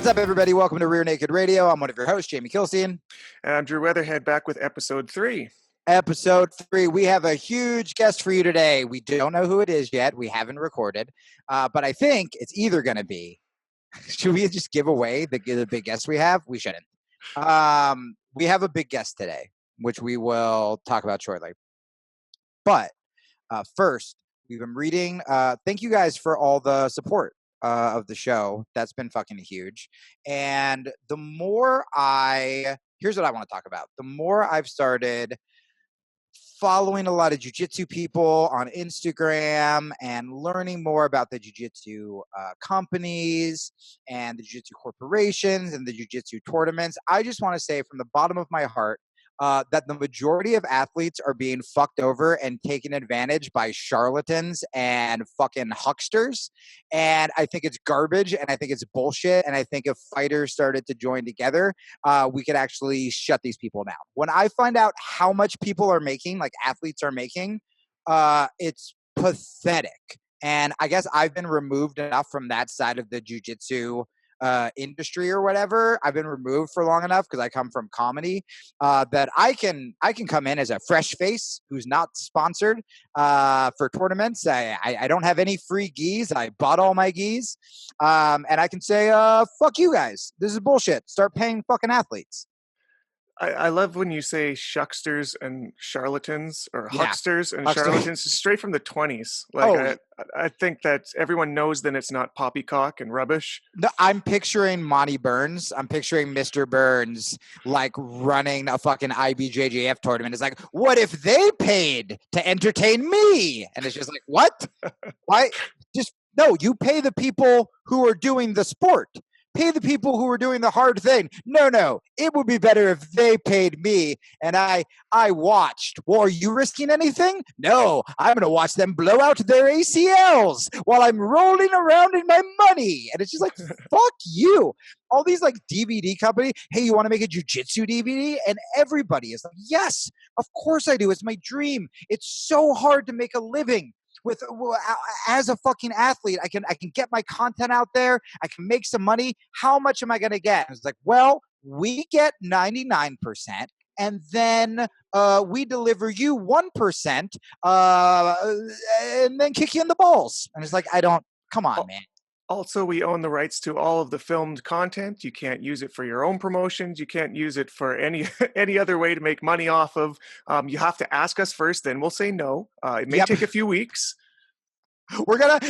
What's up, everybody? Welcome to Rear Naked Radio. I'm one of your hosts, Jamie Kilstein. And I'm Drew Weatherhead, back with episode 3. Episode 3. We have a huge guest for you today. We don't know who it is yet. We haven't recorded. But I think it's either going to be, should we just give away the big guest we have? We shouldn't. We have a big guest today, which we will talk about shortly. But first, we've been reading. Thank you guys for all the support of the show. That's been fucking huge. And the more here's what I want to talk about. The more I've started following a lot of jiu-jitsu people on Instagram and learning more about the jiu-jitsu companies and the jiu-jitsu corporations and the jiu-jitsu tournaments, I just want to say from the bottom of my heart that the majority of athletes are being fucked over and taken advantage by charlatans and fucking hucksters. And I think it's garbage, and I think it's bullshit. And I think if fighters started to join together, we could actually shut these people down. When I find out how much people are making, like athletes are making, it's pathetic. And I guess I've been removed enough from that side of the jiu-jitsu industry or whatever. I've been removed for long enough because I come from comedy that I can come in as a fresh face who's not sponsored for tournaments. I don't have any free gis. I bought all my gis, and I can say fuck you guys. This is bullshit. Start paying fucking athletes. I love when you say shucksters and charlatans, or hucksters and Hucksters. charlatans, straight from the 20s. Like, Oh. I think that everyone knows then it's not poppycock and rubbish. No, I'm picturing Monty Burns. I'm picturing Mr. Burns like running a fucking IBJJF tournament. It's like, what if they paid to entertain me? And it's just like, what? Why? No, you pay the people who are doing the sport. Pay the people who are doing the hard thing. No, it would be better if they paid me and I watched. Well, are you risking anything? No, I'm going to watch them blow out their ACLs while I'm rolling around in my money. And it's just like, fuck you. All these like DVD company, hey, you want to make a jiu-jitsu DVD? And everybody is like, yes, of course I do. It's my dream. It's so hard to make a living. As a fucking athlete, I can get my content out there. I can make some money. How much am I going to get? It's like, well, we get 99%, and then we deliver you 1%, and then kick you in the balls. And it's like, come on, man. Also, we own the rights to all of the filmed content. You can't use it for your own promotions. You can't use it for any other way to make money off of. You have to ask us first, then we'll say no. It may take a few weeks. We're gonna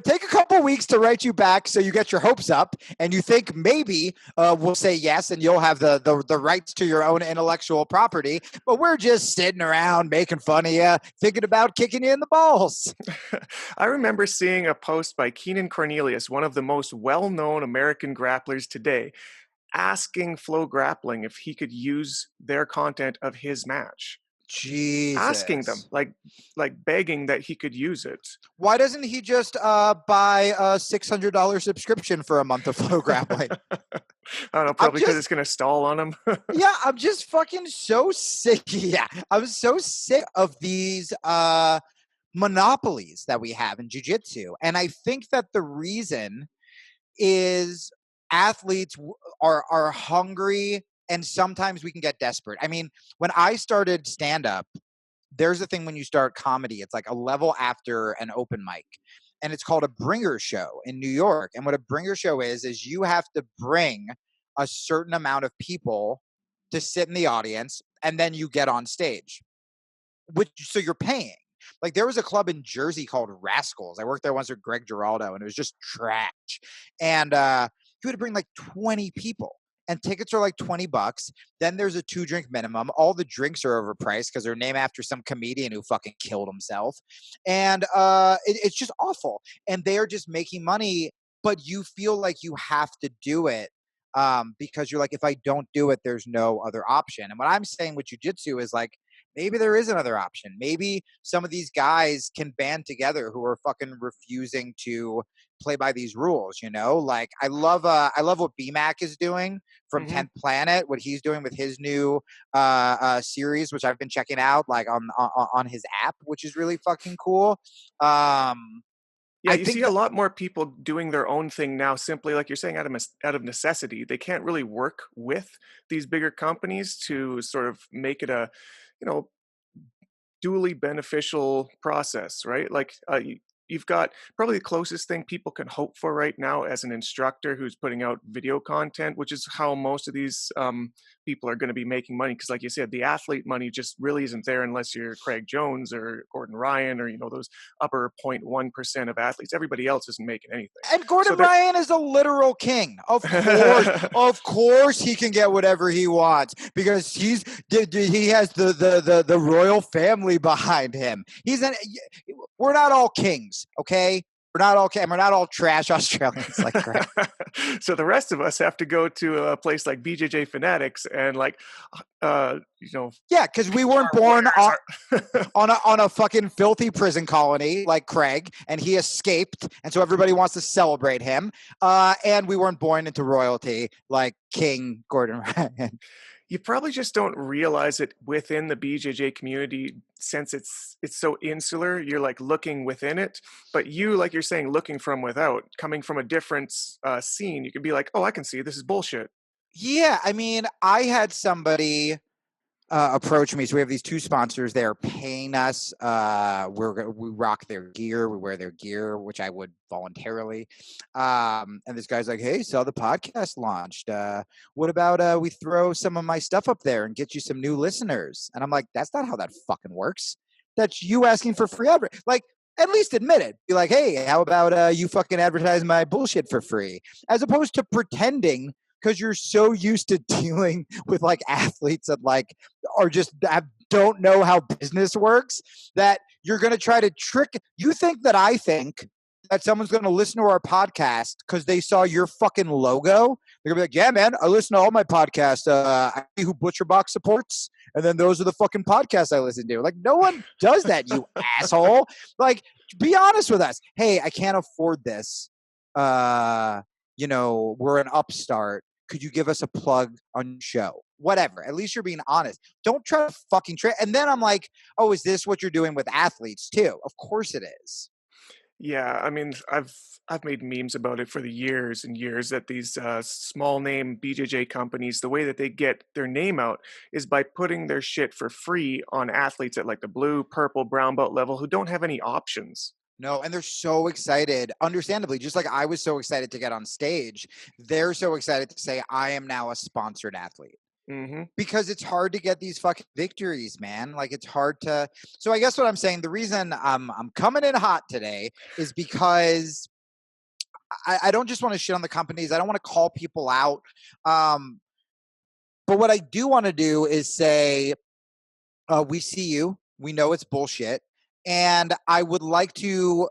take a couple weeks to write you back so you get your hopes up and you think maybe we'll say yes and you'll have the rights to your own intellectual property, but we're just sitting around making fun of you, thinking about kicking you in the balls. I remember seeing a post by Keenan Cornelius, one of the most well-known American grapplers today, asking Flow Grappling if he could use their content of his match. Jesus. Asking them, like begging that he could use it. Why doesn't he just buy a $600 subscription for a month of Flow Grappling? I don't know, probably because it's going to stall on him. Yeah, I'm just fucking so sick. Yeah, I'm so sick of these monopolies that we have in jiu-jitsu. And I think that the reason is athletes are hungry. And sometimes we can get desperate. I mean, when I started stand-up, there's a thing when you start comedy. It's like a level after an open mic. And it's called a bringer show in New York. And what a bringer show is you have to bring a certain amount of people to sit in the audience, and then you get on stage. So you're paying. Like there was a club in Jersey called Rascals. I worked there once with Greg Giraldo, and it was just trash. And you had to bring like 20 people. And tickets are like $20. Then there's a 2-drink minimum. All the drinks are overpriced because they're named after some comedian who fucking killed himself. And it's just awful. And they are just making money, but you feel like you have to do it because you're like, if I don't do it, there's no other option. And what I'm saying with jiu-jitsu is like, maybe there is another option. Maybe some of these guys can band together who are fucking refusing to play by these rules, you know? Like I love what BMAC is doing from 10th Planet, what he's doing with his new series, which I've been checking out like on his app, which is really fucking cool. Yeah, I you think see a lot more people doing their own thing now, simply like you're saying, out of necessity. They can't really work with these bigger companies to sort of make it a, you know, dually beneficial process, right? Like you've got probably the closest thing people can hope for right now as an instructor who's putting out video content, which is how most of these people are going to be making money. Because, like you said, the athlete money just really isn't there unless you're Craig Jones or Gordon Ryan or those upper 0.1% of athletes. Everybody else isn't making anything. And Gordon So that Ryan is a literal king. Of course, he can get whatever he wants because he has the royal family behind him. We're not all kings, okay? We're not all we're not all trash Australians like Greg. So the rest of us have to go to a place like BJJ Fanatics and Yeah, because we weren't born on a fucking filthy prison colony like Craig, and he escaped, and so everybody wants to celebrate him. And we weren't born into royalty like King Gordon Ryan. You probably just don't realize it within the BJJ community since it's so insular. You're like looking within it, but you, like you're saying, looking from without, coming from a different scene, you could be like, oh, I can see this is bullshit. Yeah, I mean, I had somebody approach me. So we have these two sponsors. They're paying us. We rock their gear. We wear their gear, which I would voluntarily. And this guy's like, "Hey, saw the podcast launched. What about we throw some of my stuff up there and get you some new listeners?" And I'm like, "That's not how that fucking works. That's you asking for free advert. Like." At least admit it. Be like, hey, how about you fucking advertise my bullshit for free? As opposed to pretending because you're so used to dealing with like athletes that like are just don't know how business works that you're going to try to trick. You think that I think that someone's going to listen to our podcast because they saw your fucking logo? They're going to be like, yeah, man, I listen to all my podcasts. I see who ButcherBox supports. And then those are the fucking podcasts I listen to. Like, no one does that, you asshole. Like, be honest with us. Hey, I can't afford this. We're an upstart. Could you give us a plug on your show? Whatever. At least you're being honest. Don't try to fucking trick. And then I'm like, oh, is this what you're doing with athletes too? Of course it is. Yeah, I mean, I've made memes about it for the years and years that these small name BJJ companies, the way that they get their name out is by putting their shit for free on athletes at like the blue, purple, brown belt level who don't have any options. No, and they're so excited, understandably, just like I was so excited to get on stage. They're so excited to say, I am now a sponsored athlete. Mm-hmm. Because it's hard to get these fucking victories, man. Like it's hard to. So I guess what I'm saying, the reason I'm coming in hot today is because I don't just want to shit on the companies. I don't want to call people out. But what I do want to do is say, we see you. We know it's bullshit. And I would like to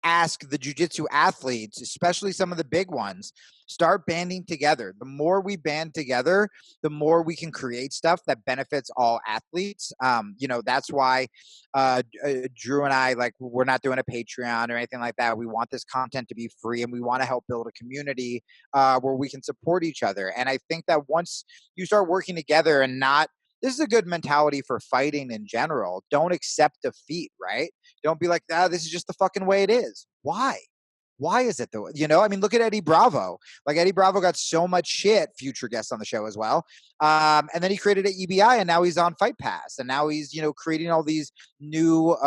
ask the jiu-jitsu athletes, especially some of the big ones, start banding together. The more we band together, the more we can create stuff that benefits all athletes. That's why Drew and I, like, we're not doing a Patreon or anything like that. We want this content to be free, and we want to help build a community where we can support each other. And I think that once you start working together and not, this is a good mentality for fighting in general. Don't accept defeat, right? Don't be like, this is just the fucking way it is. Why? Why is it though? I mean, look at Eddie Bravo. Like Eddie Bravo got so much shit, future guest on the show as well. And then he created an EBI and now he's on Fight Pass. And now he's, creating all these new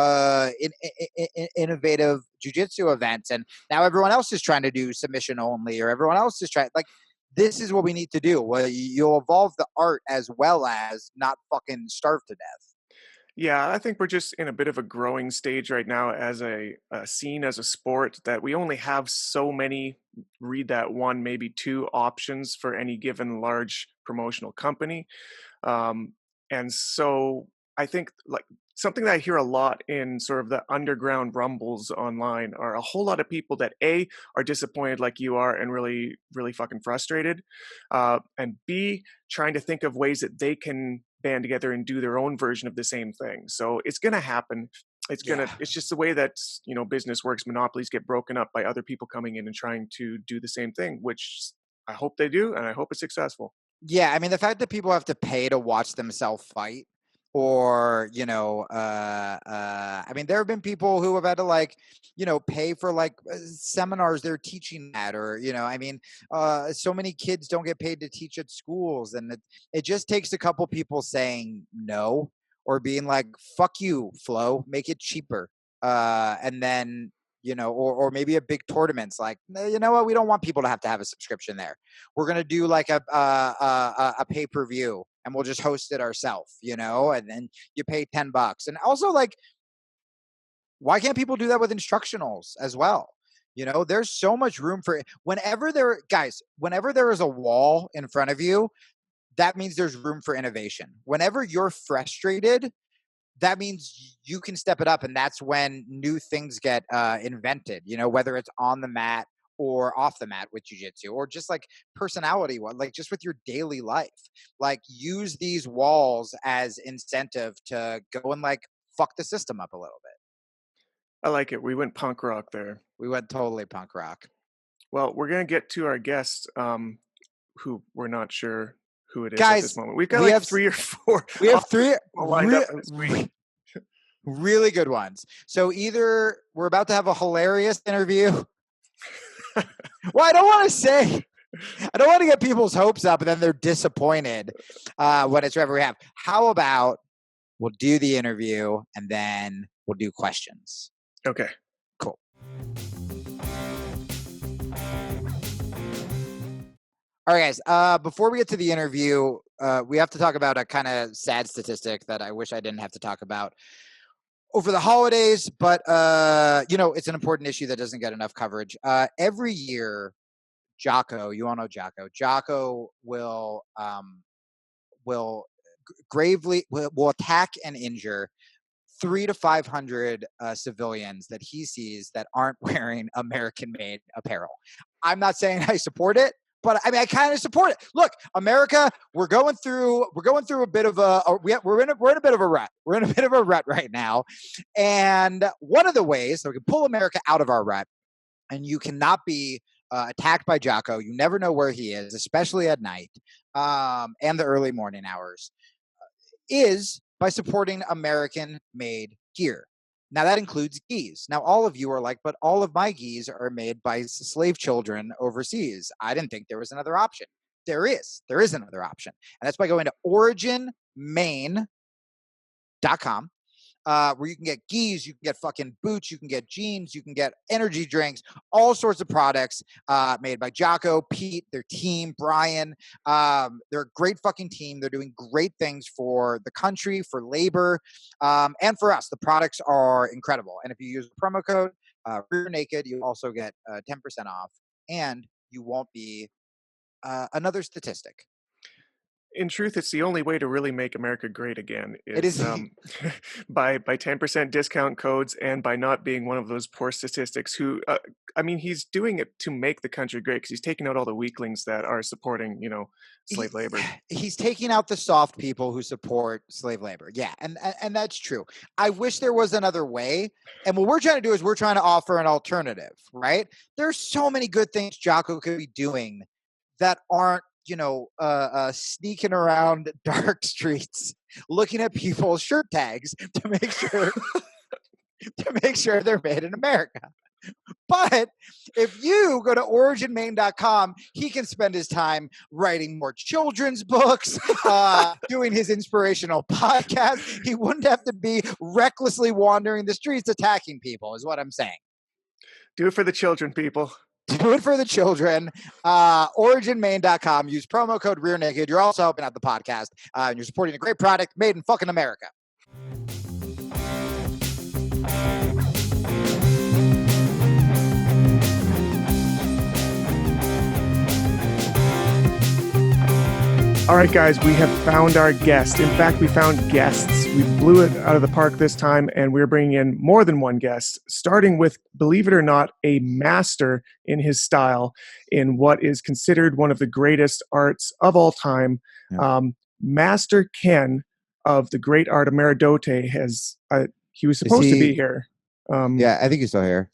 innovative jiu-jitsu events. And now everyone else is trying to do submission only, or everyone else is trying, like, this is what we need to do. Well, you'll evolve the art as well as not fucking starve to death. Yeah, I think we're just in a bit of a growing stage right now as a scene, as a sport, that we only have so many, read that one, maybe two options for any given large promotional company. And so I think like something that I hear a lot in sort of the underground rumbles online are a whole lot of people that A, are disappointed like you are and really, really fucking frustrated. And B, trying to think of ways that they can band together and do their own version of the same thing. So it's going to happen. It's just the way that, business works. Monopolies get broken up by other people coming in and trying to do the same thing, which I hope they do. And I hope it's successful. Yeah. I mean, the fact that people have to pay to watch themselves fight, or, I mean, there have been people who have had to like, pay for like seminars they're teaching at, or, I mean, so many kids don't get paid to teach at schools, and it just takes a couple people saying no, or being like, fuck you, Flo, make it cheaper. And then, or maybe a big tournament's like, you know what? We don't want people to have a subscription there. We're going to do like a pay-per-view, and we'll just host it ourselves, and then you pay $10. And also, like, why can't people do that with instructionals as well? There's so much room for whenever there is a wall in front of you, that means there's room for innovation. Whenever you're frustrated, that means you can step it up, and that's when new things get invented, whether it's on the mat or off the mat with jiu-jitsu, or just like personality, like just with your daily life. Like, use these walls as incentive to go and like fuck the system up a little bit. I like it. We went punk rock there. We went totally punk rock. Well, we're going to get to our guest, who we're not sure who it is Guys, at this moment. We've got 3 or 4. We have 3 lined up on the screen. Really good ones. So either we're about to have a hilarious interview. Well, I don't want to get people's hopes up and then they're disappointed when it's whatever we have. How about we'll do the interview and then we'll do questions? Okay. Cool. All right, guys. Before we get to the interview, we have to talk about a kind of sad statistic that I wish I didn't have to talk about over the holidays, but it's an important issue that doesn't get enough coverage. Every year, Jocko, you all know Jocko. Jocko will attack and injure 300 to 500 civilians that he sees that aren't wearing American-made apparel. I'm not saying I support it, but I mean, I kind of support it. Look, America, we're going through a bit of we're in a bit of a rut. We're in a bit of a rut right now, and one of the ways that we can pull America out of our rut, and you cannot be attacked by Jocko. You never know where he is, especially at night and the early morning hours, is by supporting American-made gear. Now, that includes gis. Now, all of you are like, but all of my gis are made by slave children overseas. I didn't think there was another option. There is another option. And that's by going to originmaine.com, where you can get gis, you can get fucking boots, you can get jeans, you can get energy drinks, all sorts of products made by Jocko, Pete, their team, Brian. They're a great fucking team. They're doing great things for the country, for labor, and for us. The products are incredible. And if you use the promo code Rear Naked, you also get 10% off, and you won't be another statistic. In truth, it's the only way to really make America great again. It is by 10% discount codes, and by not being one of those poor statistics who, he's doing it to make the country great, because he's taking out all the weaklings that are supporting, slave labor. He's taking out the soft people who support slave labor. Yeah, and that's true. I wish there was another way. And what we're trying to do is we're trying to offer an alternative, right? There's so many good things Jocko could be doing that aren't, sneaking around dark streets, looking at people's shirt tags to make sure they're made in America. But if you go to originmaine.com, he can spend his time writing more children's books, doing his inspirational podcast. He wouldn't have to be recklessly wandering the streets attacking people, is what I'm saying. Do it for the children, people. Do it for the children. Originmaine.com. Use promo code Rear Naked. You're also helping out the podcast. And you're supporting a great product made in fucking America. All right, guys, we have found our guest. In fact, we found guests. We blew it out of the park this time, and we're bringing in more than one guest, starting with, believe it or not, a master in his style in what is considered one of the greatest arts of all time. Yeah. Master Ken of the great art Ameridote he was supposed to be here. Yeah, I think he's still here.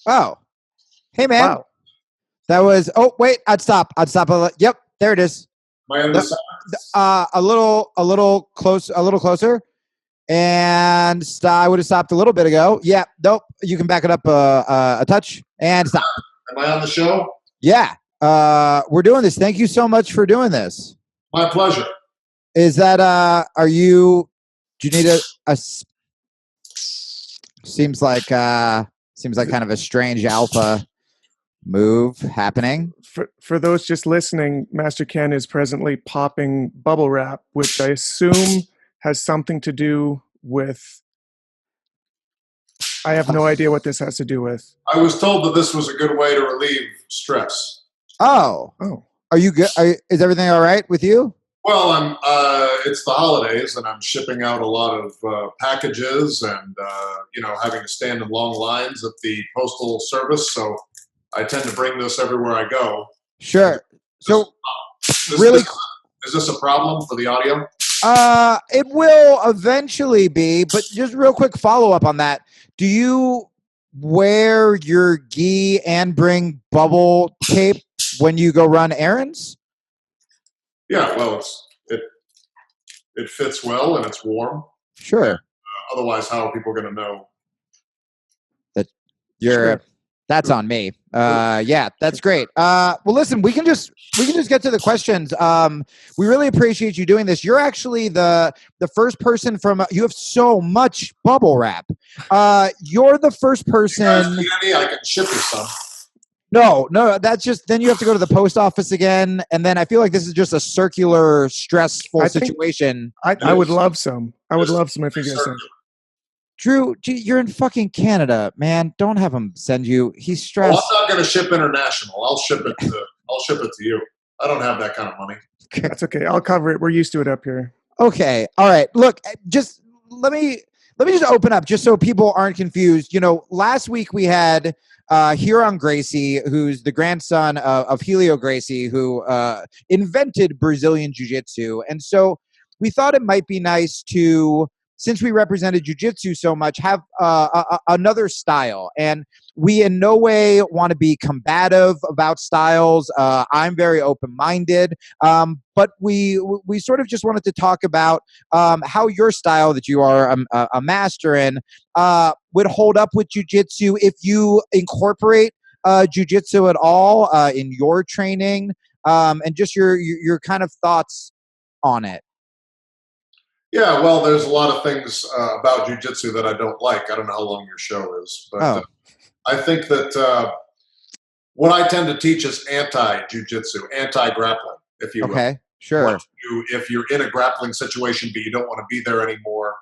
Oh, hey, man. Wow. That was, wait, I'd stop. Yep, there it is. Am I on this side? A little closer. And I would have stopped a little bit ago. Yeah, nope. You can back it up a touch and stop. Am I on the show? Yeah, we're doing this. Thank you so much for doing this. My pleasure. Is that do you need a seems like kind of a strange alpha move happening. For those just listening, Master Ken is presently popping bubble wrap, which I assume has something to do with. I have no idea what this has to do with. I was told that this was a good way to relieve stress. Oh. Are you good? Is everything all right with you? Well, it's the holidays, and I'm shipping out a lot of packages, and having to stand in long lines at the postal service. So I tend to bring this everywhere I go. Sure. So, is this a problem for the audio? It will eventually be, but just real quick follow up on that. Do you wear your gi and bring bubble tape when you go run errands? Yeah, well, it fits well and it's warm. Sure. Otherwise, how are people going to know that you're? Sure. That's on me. Yeah, that's great. Well, listen, we can just get to the questions. We really appreciate you doing this. You're actually the first person from. You have so much bubble wrap. You're the first person. You guys need any? I can ship you some. No, that's just, then you have to go to the post office again. And then I feel like this is just a circular, stressful situation. I would love some. I would love some if you get some. Drew, you're in fucking Canada, man. Don't have him send you. He's stressed. Well, I'm not going to ship international. I'll ship it to you. I don't have that kind of money. That's okay. I'll cover it. We're used to it up here. Okay. All right. Look, just let me just open up just so people aren't confused. Last week we had Huron Gracie, who's the grandson of Helio Gracie, who invented Brazilian Jiu-Jitsu. And so we thought it might be nice to, since we represented Jiu-Jitsu so much, have another style. And we in no way want to be combative about styles. I'm very open-minded. But we sort of just wanted to talk about how your style that you are a master in would hold up with Jiu-Jitsu if you incorporate Jiu-Jitsu at all in your training, and just your kind of thoughts on it. Yeah, well, there's a lot of things about jiu-jitsu that I don't like. I don't know how long your show is, but I think that what I tend to teach is anti-jiu-jitsu, anti-grappling, if you will. Okay, sure. If you're in a grappling situation but you don't want to be there anymore.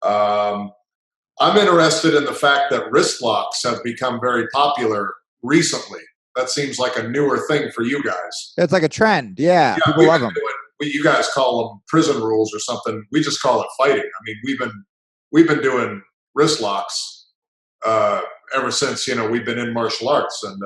I'm interested in the fact that wrist locks have become very popular recently. That seems like a newer thing for you guys. It's like a trend. Yeah, people love them. You guys call them prison rules or something. We just call it fighting. I mean, we've been doing wrist locks ever since we've been in martial arts, and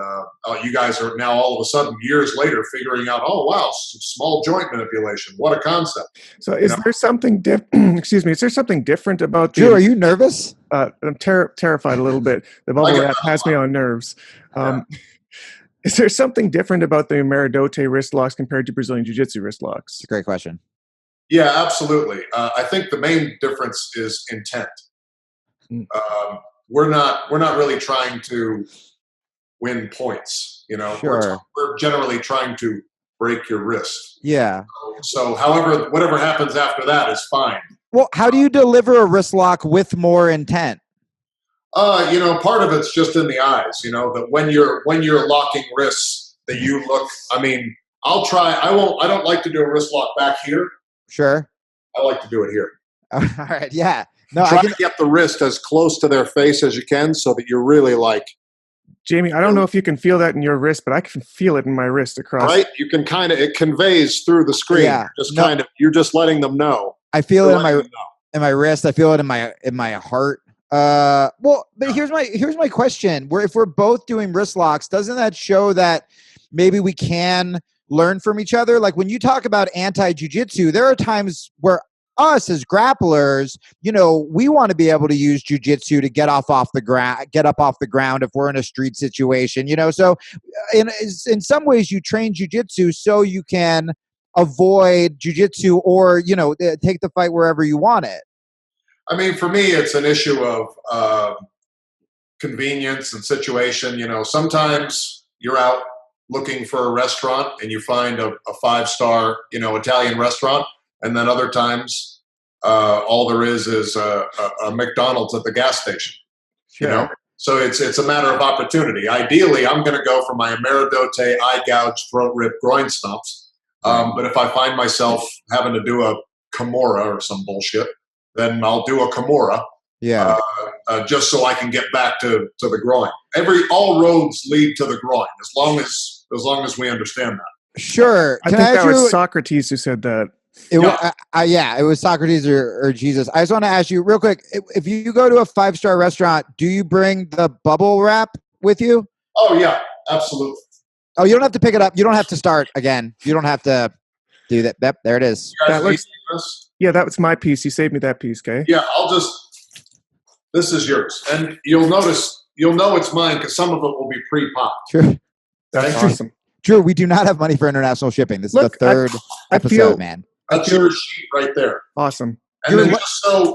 you guys are now all of a sudden years later figuring out, oh wow, small joint manipulation. What a concept! So, is there something different? Excuse me. Is there something different about? Drew, are you nervous? I'm terrified a little bit. The bubble wrap has me on nerves. Yeah. Is there something different about the Ameridote wrist locks compared to Brazilian Jiu-Jitsu wrist locks? It's a great question. Yeah, absolutely. I think the main difference is intent. We're not really trying to win points. Sure. We're generally trying to break your wrist. Yeah. So, however, whatever happens after that is fine. Well, how do you deliver a wrist lock with more intent? Part of it's just in the eyes, that when you're locking wrists, that you look, I'll try. I don't like to do a wrist lock back here. Sure. I like to do it here. All right. Yeah. No, Try to get the wrist as close to their face as you can so that you're really like. Jamie, I don't know if you can feel that in your wrist, but I can feel it in my wrist across. Right? You can it conveys through the screen. Yeah. You're just letting them know. I feel it in my wrist. I feel it in my heart. But here's my question. If we're both doing wrist locks, doesn't that show that maybe we can learn from each other? Like when you talk about anti-jiu-jitsu, there are times where us as grapplers, we want to be able to use jiu-jitsu to get up off the ground if we're in a street situation, so in some ways you train jiu-jitsu so you can avoid jiu-jitsu or, take the fight wherever you want it. I mean, for me, it's an issue of convenience and situation. Sometimes you're out looking for a restaurant and you find a 5-star, Italian restaurant, and then other times all there is a McDonald's at the gas station. Sure. So it's a matter of opportunity. Ideally, I'm going to go for my Ameridote, eye gouge, throat rip, groin stumps. But if I find myself having to do a Kimura or some bullshit, then I'll do a Kimura. Yeah. Just so I can get back to the groin. All roads lead to the groin, as long as we understand that. Sure. I think that was Socrates who said that. It was Socrates or Jesus. I just want to ask you real quick, if you go to a 5-star restaurant, do you bring the bubble wrap with you? Oh, yeah, absolutely. Oh, you don't have to pick it up. You don't have to start again. You don't have to do that. Yep, there it is. That was my piece. You saved me that piece, okay? Yeah, this is yours. And you'll know it's mine because some of it will be pre-popped. True. That's awesome. Drew, we do not have money for international shipping. This is the third episode, man. That's your sheet right there. Awesome. And then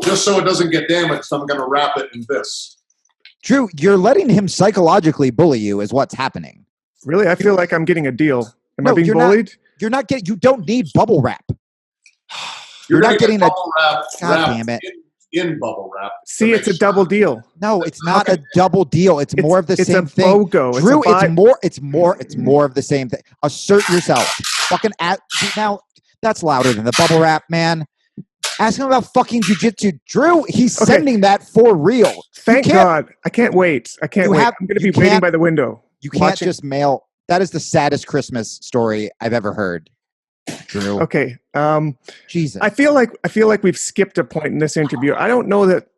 just so it doesn't get damaged, I'm going to wrap it in this. Drew, you're letting him psychologically bully you is what's happening. Really? I feel like I'm getting a deal. Am I being bullied? You're not getting. You don't need bubble wrap. You're not getting bubble wrap. God damn it. In bubble wrap. See, it's a double deal. No, it's not a double deal. It's more of the same thing. It's a BOGO. Drew, it's more of the same thing. Assert yourself. Now that's louder than the bubble wrap, man. Ask him about fucking jiu-jitsu. Drew, he's sending that for real. Thank God. I can't wait. I'm going to be waiting by the window. You can't just mail. That is the saddest Christmas story I've ever heard. Drew. Okay. Jesus. I feel like we've skipped a point in this interview. I don't know that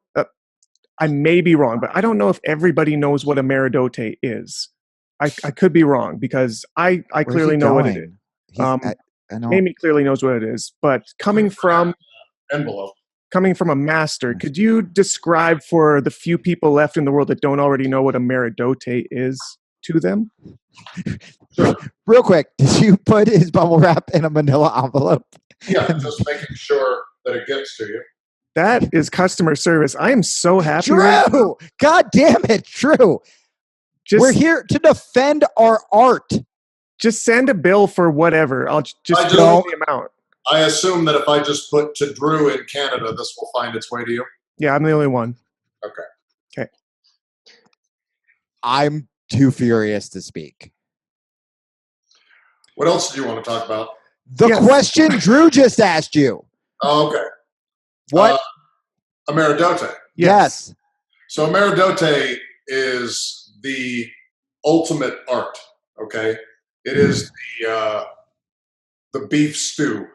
I may be wrong, but I don't know if everybody knows what Ameridote is. I could be wrong because I clearly know what it is. I know. Amy clearly knows what it is, but coming from a master, could you describe for the few people left in the world that don't already know what Ameridote is to them? Sure. Real quick, did you put his bubble wrap in a manila envelope? Yeah, just making sure that it gets to you. That is customer service. I am so happy. Drew! God damn it, Drew. We're here to defend our art. Just send a bill for whatever. I'll just know the amount. I assume that if I just put to Drew in Canada, this will find its way to you? Yeah, I'm the only one. Okay. I'm too furious to speak. What else do you want to talk about? The question Drew just asked you. Oh, okay. What? Ameridote. Yes. So Ameridote is the ultimate art, okay? It is the beef stew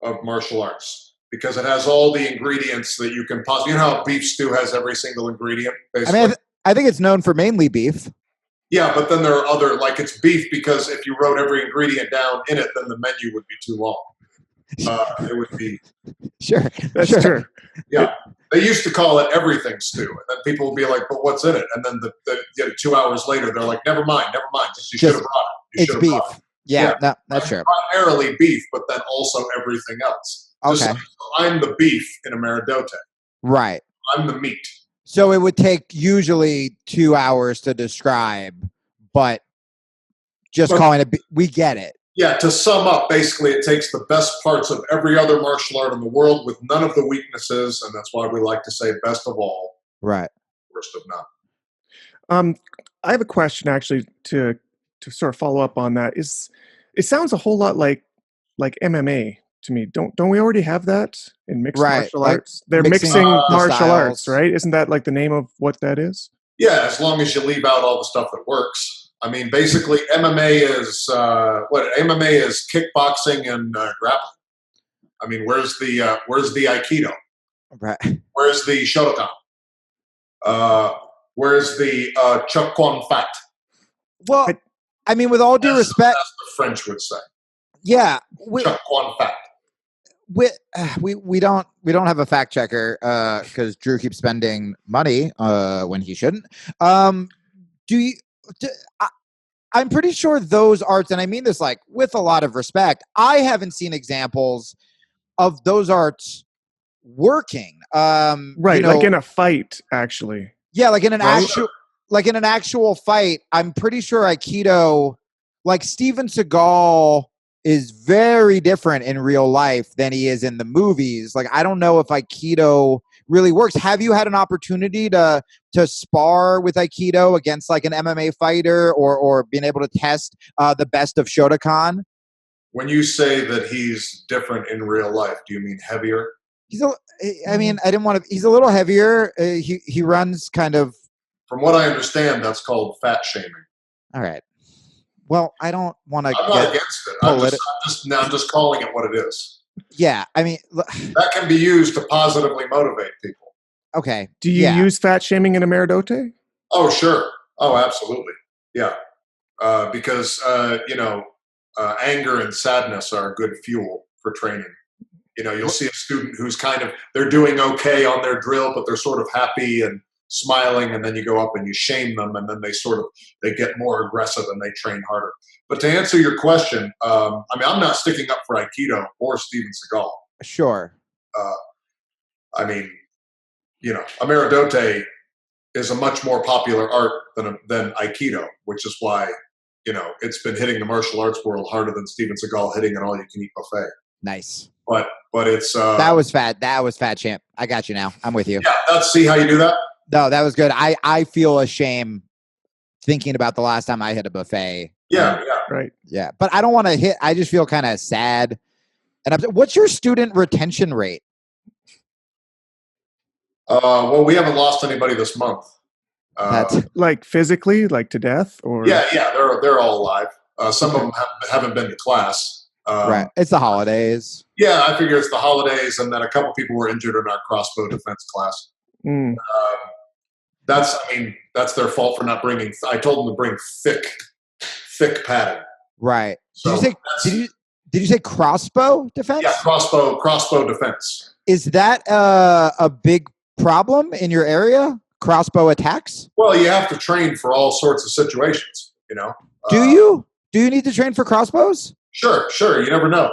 of martial arts because it has all the ingredients that you can possibly. You know how beef stew has every single ingredient, basically? I mean, I think it's known for mainly beef. Yeah, but then there are other, like it's beef because if you wrote every ingredient down in it, then the menu would be too long. It would be. Sure. That's true. Yeah. They used to call it everything stew. And then people would be like, but what's in it? And then 2 hours later, they're like, never mind. You should have brought it. It's beef. Yeah, no, that's true. Primarily beef, but then also everything else. Okay. I'm the beef in Ameridote. Right. I'm the meat. So it would take usually 2 hours to describe, but calling it, we get it. Yeah, to sum up, basically it takes the best parts of every other martial art in the world with none of the weaknesses, and that's why we like to say best of all. Right. Worst of none. I have a question actually to sort of follow up on that. It sounds a whole lot like MMA to me. Don't we already have that in mixed martial arts? They're mixing martial arts, right? Isn't that like the name of what that is? Yeah, as long as you leave out all the stuff that works. I mean, basically, MMA is MMA is kickboxing and grappling. I mean, where's the Aikido? Right. Where's the Shotokan? Where's the Chukwan Fat? Well, I mean, with all due respect, that's the French would say. Yeah, Chukwan Fat. We don't have a fact checker because Drew keeps spending money when he shouldn't. I'm pretty sure those arts, and I mean this like with a lot of respect, I haven't seen examples of those arts working. Right, like in a fight, actually. Yeah, like in an Right? actual fight, I'm pretty sure Aikido, like Steven Seagal is very different in real life than he is in the movies. Like, I don't know if Aikido really works. Have you had an opportunity to spar with Aikido against like an MMA fighter or being able to test the best of Shotokan? When you say that he's different in real life, do you mean heavier? He's I mean, I didn't want to. He's a little heavier. He runs kind of. From what I understand, that's called fat shaming. All right. Well, I don't want to. I'm not against it. I'm just calling it what it is. Yeah, I mean, that can be used to positively motivate people. Okay. Do you use fat shaming in Ameridote? Oh, sure. Oh, absolutely. Yeah. Because anger and sadness are good fuel for training. You know, you'll see a student who's they're doing okay on their drill, but they're sort of happy and smiling, and then you go up and you shame them, and then they get more aggressive and they train harder. But to answer your question, I mean, I'm not sticking up for Aikido or Steven Seagal. Sure. I mean, Ameridote is a much more popular art than Aikido, which is why, it's been hitting the martial arts world harder than Steven Seagal hitting an all-you-can-eat buffet. Nice. But it's that was fat champ. I got you now. I'm with you. Yeah, see how you do that? No, that was good. I feel ashamed thinking about the last time I hit a buffet. Yeah, right. Yeah, but I don't want to hit. I just feel kind of sad. And what's your student retention rate? Well, we haven't lost anybody this month. Like physically, like to death, or yeah, they're all alive. Some of them haven't been to class. Right, it's the holidays. Yeah, I figure it's the holidays, and then a couple people were injured in our crossbow defense class. That's their fault for not bringing. I told them to bring thick padding. Right. So did you say crossbow defense? Yeah, crossbow defense. Is that a big problem in your area? Crossbow attacks? Well, you have to train for all sorts of situations. Do you need to train for crossbows? Sure. You never know.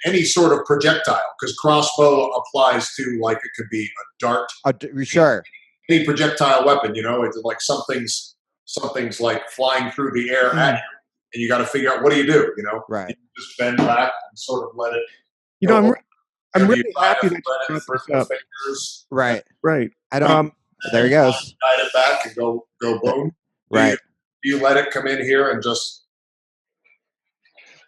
Any sort of projectile, because crossbow applies to, like, it could be a dart. Sure. Any projectile weapon, it's like something's like flying through the air at you, and you got to figure out what do you do. Right. You just bend back and sort of let it. I'm really happy that you brought this up. Right. Right. I don't. There he goes. Guide it back and go boom. Right. Do you let it come in here and just?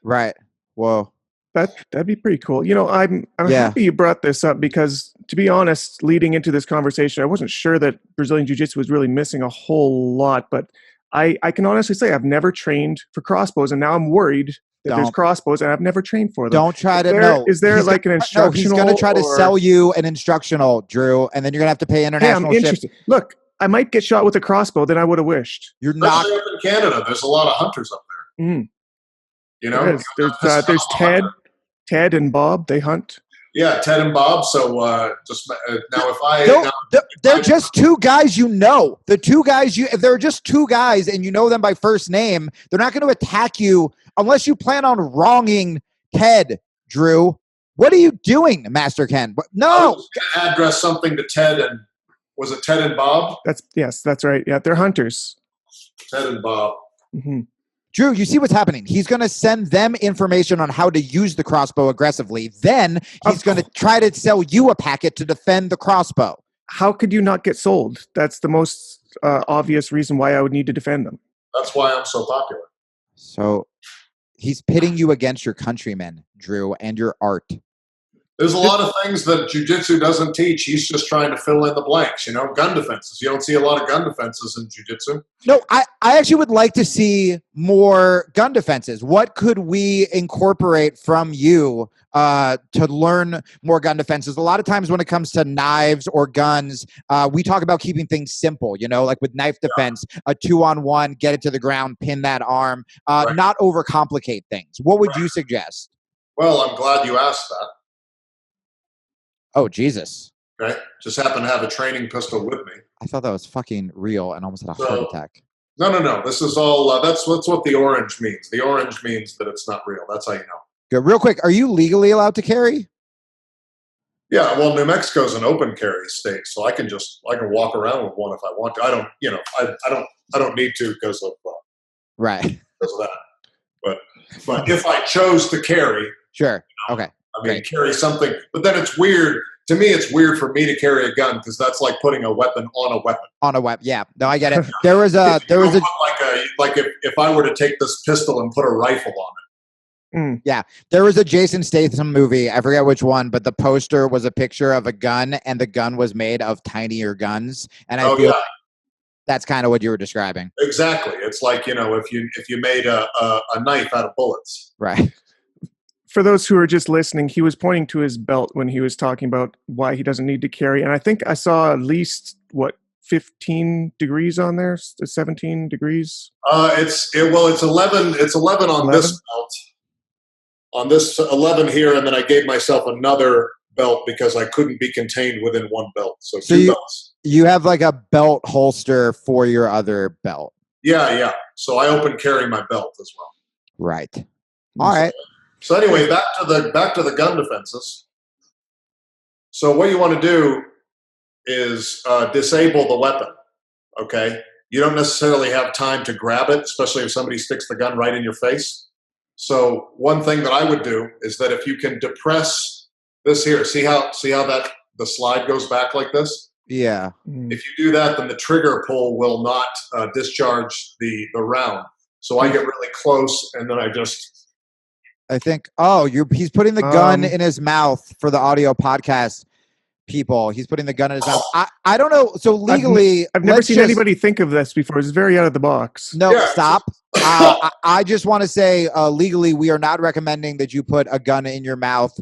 Right. Whoa. That'd be pretty cool. I'm happy you brought this up because, to be honest, leading into this conversation, I wasn't sure that Brazilian Jiu-Jitsu was really missing a whole lot. But I can honestly say I've never trained for crossbows, and now I'm worried that there's crossbows, and I've never trained for them. Don't try to know. Is there like an instructional? No, he's going to try to sell you an instructional, Drew, and then you're going to have to pay international I'm interested. Look, I might get shot with a crossbow than I would have wished. You're not. Especially up in Canada, there's a lot of hunters up there. Mm. There's Ted and Bob. They hunt. Yeah, Ted and Bob. So now, if they're just two guys. The two guys if they're just two guys and you know them by first name, they're not going to attack you unless you plan on wronging Ted. Drew, what are you doing, Master Ken? No, I was going to address something to Ted and was it Ted and Bob? That's right. Yeah, they're hunters. Ted and Bob. Mm-hmm. Drew, you see what's happening. He's going to send them information on how to use the crossbow aggressively. Then he's going to try to sell you a packet to defend the crossbow. How could you not get sold? That's the most obvious reason why I would need to defend them. That's why I'm so popular. So he's pitting you against your countrymen, Drew, and your art. There's a lot of things that jiu-jitsu doesn't teach. He's just trying to fill in the blanks, gun defenses. You don't see a lot of gun defenses in jiu-jitsu. No, I actually would like to see more gun defenses. What could we incorporate from you to learn more gun defenses? A lot of times when it comes to knives or guns, we talk about keeping things simple, like with knife defense, a 2-on-1, get it to the ground, pin that arm, not overcomplicate things. What would you suggest? Well, I'm glad you asked that. Oh, Jesus. Okay. Just happen to have a training pistol with me. I thought that was fucking real and almost had a heart attack. No. This is all, that's what the orange means. The orange means that it's not real. That's how you know. Good. Real quick, are you legally allowed to carry? Yeah, well, New Mexico's an open carry state, so I can walk around with one if I want to. I don't, I don't need to because of Right. that. But if I chose to carry, Sure. Okay. Carry something. But then it's weird. To me, it's weird for me to carry a gun because that's like putting a weapon on a weapon. On a weapon. Yeah. No, I get it. There was a like if I were to take this pistol and put a rifle on it. Yeah, there was a Jason Statham movie. I forget which one, but the poster was a picture of a gun, and the gun was made of tinier guns. And I feel that's kind of what you were describing. Exactly. It's like if you made a knife out of bullets. Right. For those who are just listening, he was pointing to his belt when he was talking about why he doesn't need to carry. And I think I saw at least 15 degrees on there, 17 degrees. It's 11. It's 11 on 11? This belt. On this 11 here, and then I gave myself another belt because I couldn't be contained within one belt. So two belts. You have like a belt holster for your other belt. Yeah. So I open carry my belt as well. Right. All right. So anyway, back to the gun defenses. So what you want to do is disable the weapon. Okay. You don't necessarily have time to grab it, especially if somebody sticks the gun right in your face. So one thing that I would do is that if you can depress this here, see how the slide goes back like this? Yeah. If you do that, then the trigger pull will not discharge the round. So I get really close, and then I think, he's putting the gun in his mouth for the audio podcast people. He's putting the gun in his mouth. I don't know. So legally, I've never seen anybody think of this before. It's very out of the box. No, stop. I just want to say legally, we are not recommending that you put a gun in your mouth.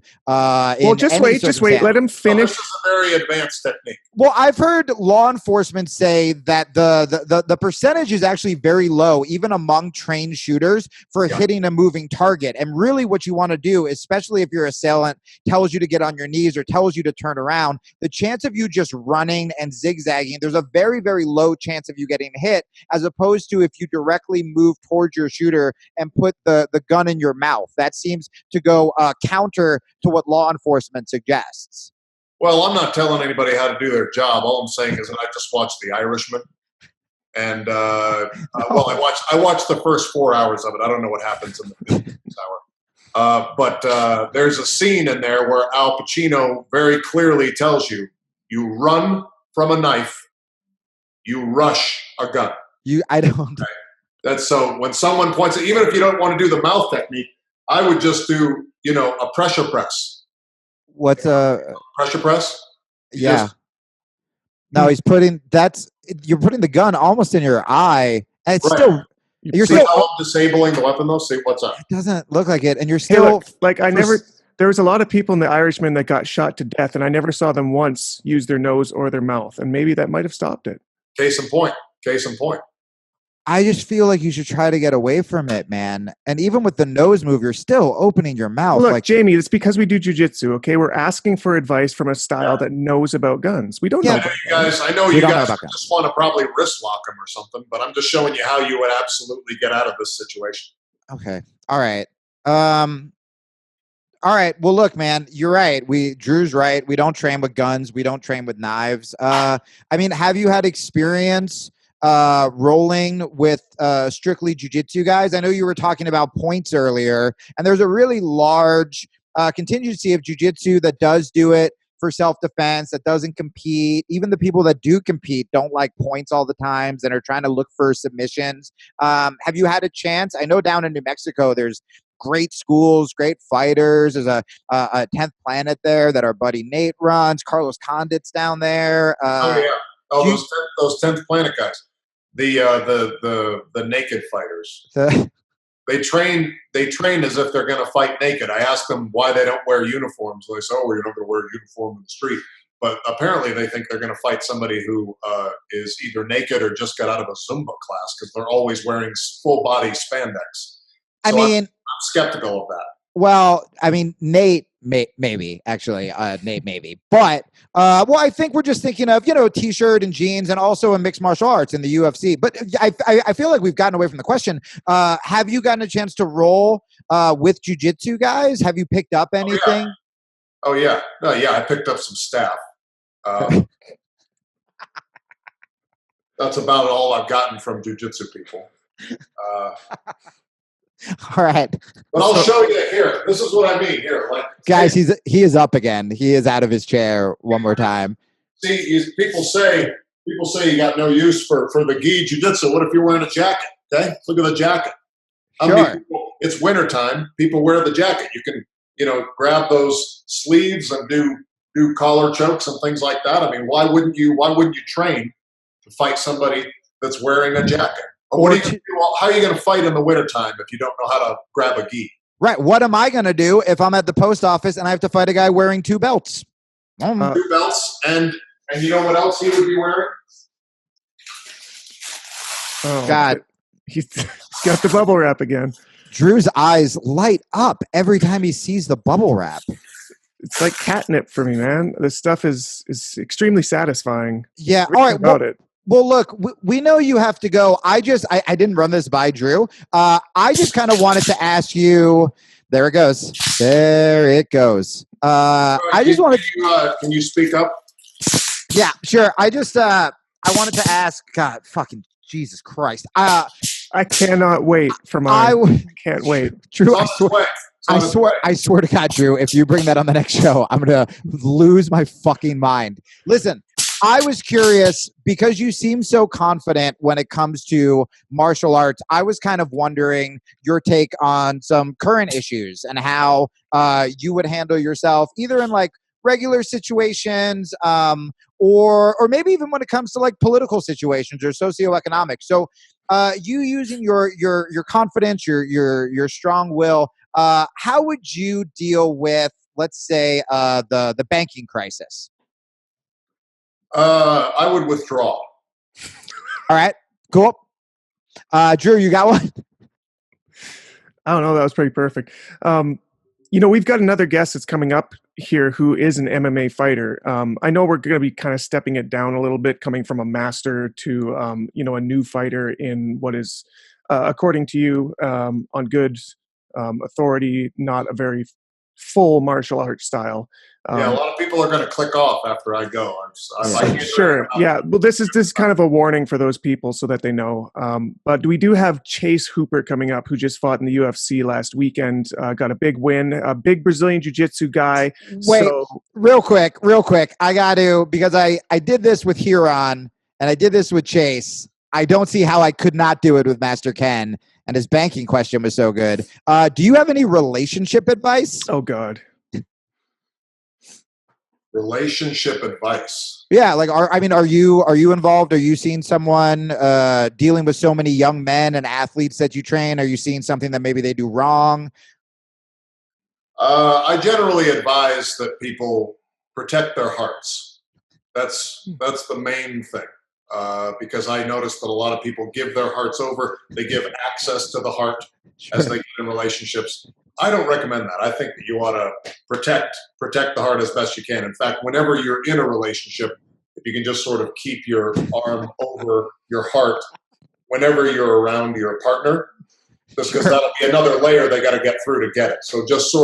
Just wait. Let him finish. This is a very advanced technique. Well, I've heard law enforcement say that the percentage is actually very low, even among trained shooters, for hitting a moving target. And really what you want to do, especially if your assailant tells you to get on your knees or tells you to turn around, the chance of you just running and zigzagging, there's a very, very low chance of you getting hit, as opposed to if you directly move towards your shooter and put the gun in your mouth. That seems to go counter to what law enforcement suggests. Well, I'm not telling anybody how to do their job. All I'm saying is that I just watched The Irishman, and I watched the first 4 hours of it. I don't know what happens in the 5th hour, but there's a scene in there where Al Pacino very clearly tells you run from a knife, you rush a gun. I don't. Okay? That's so when someone points it, even if you don't want to do the mouth technique, I would just do a pressure press. What's a pressure press? You're putting the gun almost in your eye, and it's still you're still how I'm disabling the weapon though. See what's up? It doesn't look like it, and you're still there was a lot of people in The Irishman that got shot to death, and I never saw them once use their nose or their mouth, and maybe that might have stopped it. Case in point. I just feel like you should try to get away from it, man. And even with the nose move, you're still opening your mouth. Look, Jamie, it's because we do jiu-jitsu, okay? We're asking for advice from a style that knows about guns. We don't know about guns. I know you guys just want to probably wrist lock them or something, but I'm just showing you how you would absolutely get out of this situation. Okay. All right. All right. Well, look, man, you're right. Drew's right. We don't train with guns. We don't train with knives. Have you had experience rolling with strictly jiu-jitsu guys? I know you were talking about points earlier, and there's a really large contingency of jiu-jitsu that does do it for self-defense, that doesn't compete. Even the people that do compete don't like points all the times and are trying to look for submissions. Have you had a chance? I know down in New Mexico there's great schools, great fighters. There's a 10th Planet there that our buddy Nate runs. Carlos Condit's down there. Those 10th Planet guys. The naked fighters. They train as if they're going to fight naked. I asked them why they don't wear uniforms. They say, you're not going to wear a uniform in the street. But apparently they think they're going to fight somebody who is either naked or just got out of a Zumba class because they're always wearing full body spandex. So I'm skeptical of that. Well, Nate, maybe. But, I think we're just thinking of, a T-shirt and jeans and also a mixed martial arts in the UFC. But I feel like we've gotten away from the question. Have you gotten a chance to roll with jiu-jitsu guys? Have you picked up anything? Oh yeah, no, yeah. I picked up some staff. That's about all I've gotten from jiu-jitsu people. All right. But I'll show you here. This is what I mean here. Like, guys, he is up again. He is out of his chair one more time. See, people say you got no use for the gi jiu-jitsu. What if you're wearing a jacket? Okay, look at the jacket. Sure. It's wintertime. People wear the jacket. You can, grab those sleeves and do collar chokes and things like that. I mean, why wouldn't you train to fight somebody that's wearing a jacket? What are you gonna do? How are you going to fight in the wintertime if you don't know how to grab a gi? Right. What am I going to do if I'm at the post office and I have to fight a guy wearing 2 belts? 2 belts, and you know what else he would be wearing? Oh, God. He's got the bubble wrap again. Drew's eyes light up every time he sees the bubble wrap. It's like catnip for me, man. This stuff is extremely satisfying. Yeah. All right. About it. Well, look, we know you have to go. I didn't run this by Drew. I just kind of wanted to ask you. There it goes. There it goes. I just wanted. Can you speak up? Yeah, sure. I wanted to ask. God, fucking Jesus Christ. I cannot wait for mine. I can't wait. Drew, I swear to God, Drew, if you bring that on the next show, I'm going to lose my fucking mind. Listen, I was curious because you seem so confident when it comes to martial arts. I was kind of wondering your take on some current issues and how you would handle yourself either in like regular situations or maybe even when it comes to like political situations or socioeconomic. So you using your confidence, your strong will, how would you deal with, let's say, the banking crisis? I would withdraw. All right, cool. Drew, you got one? I don't know. That was pretty perfect. We've got another guest that's coming up here who is an MMA fighter. I know we're going to be kind of stepping it down a little bit, coming from a master to, a new fighter in what is, according to you, on good authority, not a very full martial arts style. Yeah, a lot of people are going to click off after I go. Sure. Yeah. Well, this is kind of a warning for those people so that they know. But we do have Chase Hooper coming up, who just fought in the UFC last weekend. Got a big win. A big Brazilian Jiu-Jitsu guy. Wait, real quick. I got to, because I did this with Huron and I did this with Chase. I don't see how I could not do it with Master Ken. And his banking question was so good. Do you have any relationship advice? Oh, God. Relationship advice. Yeah, like are you involved? Are you seeing someone dealing with so many young men and athletes that you train? Are you seeing something that maybe they do wrong? I generally advise that people protect their hearts. That's the main thing. Because I noticed that a lot of people give their hearts over. They give access to the heart as they get in relationships. I don't recommend that. I think that you ought to protect the heart as best you can. In fact, whenever you're in a relationship, if you can just sort of keep your arm over your heart whenever you're around your partner, just because that'll be another layer they got to get through to get it. So just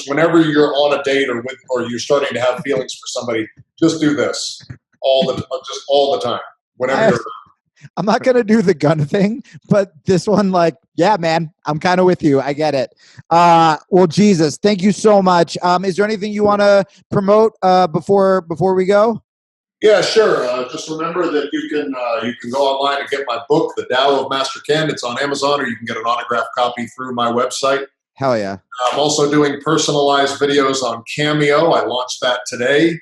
whenever you're on a date or you're starting to have feelings for somebody, just do this all the time. Whenever you're I'm not going to do the gun thing, but this one, like, yeah, man, I'm kind of with you. I get it. Well, Jesus, thank you so much. Is there anything you want to promote before we go? Yeah, sure. Just remember that you can go online and get my book, The Tao of Master Ken. It's on Amazon, or you can get an autographed copy through my website. Hell yeah. I'm also doing personalized videos on Cameo. I launched that today.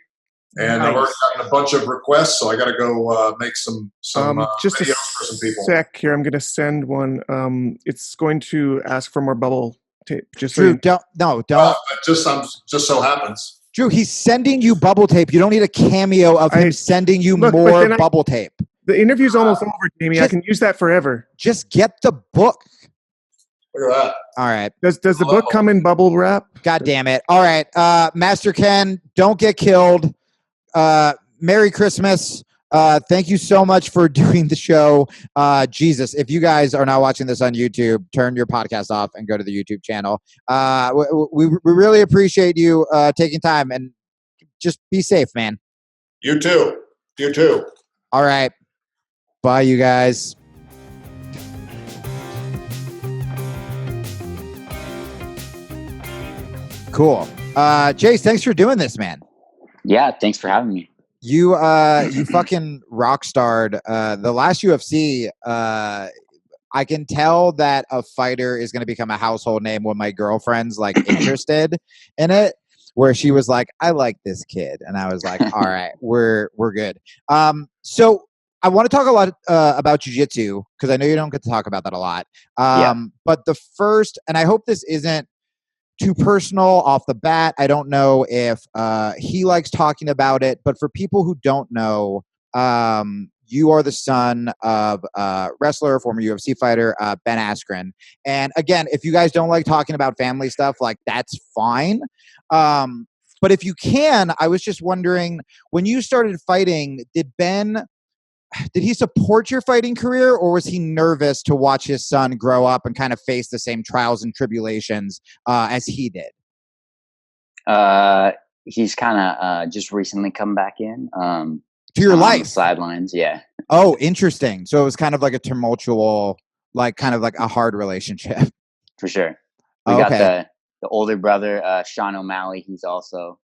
And nice. I've already gotten a bunch of requests, so I got to go make some just videos for some people. Sec here. I'm going to send one. It's going to ask for more bubble tape. Just Drew, don't. Just so happens. Drew, he's sending you bubble tape. You don't need a cameo of him sending you more bubble tape. The interview's almost over, Jamie. I can use that forever. Just get the book. Look at that. All right. Does the book come in bubble wrap? God damn it. All right. Master Ken, don't get killed. Merry Christmas. Thank you so much for doing the show. Jesus, if you guys are not watching this on YouTube, turn your podcast off and go to the YouTube channel. We really appreciate you taking time, and just be safe, man. You too. You too. All right. Bye, you guys. Cool. Chase, thanks for doing this, man. Yeah, thanks for having me. You fucking rock starred. The last UFC, I can tell that a fighter is going to become a household name when my girlfriend's like interested in it, where she was like, I like this kid. And I was like, all right, we're good. So I want to talk a lot about jiu-jitsu, because I know you don't get to talk about that a lot. But the first, and I hope this isn't too personal off the bat. I don't know if he likes talking about it, but for people who don't know, you are the son of wrestler, former UFC fighter, Ben Askren. And again, if you guys don't like talking about family stuff, like that's fine. But if you can, I was just wondering, when you started fighting, did he support your fighting career, or was he nervous to watch his son grow up and kind of face the same trials and tribulations as he did? He's kind of just recently come back in. To your life? On the sidelines, yeah. Oh, interesting. So it was kind of like a tumultuous, like kind of like a hard relationship. For sure. We got the older brother, Sean O'Malley. He's also,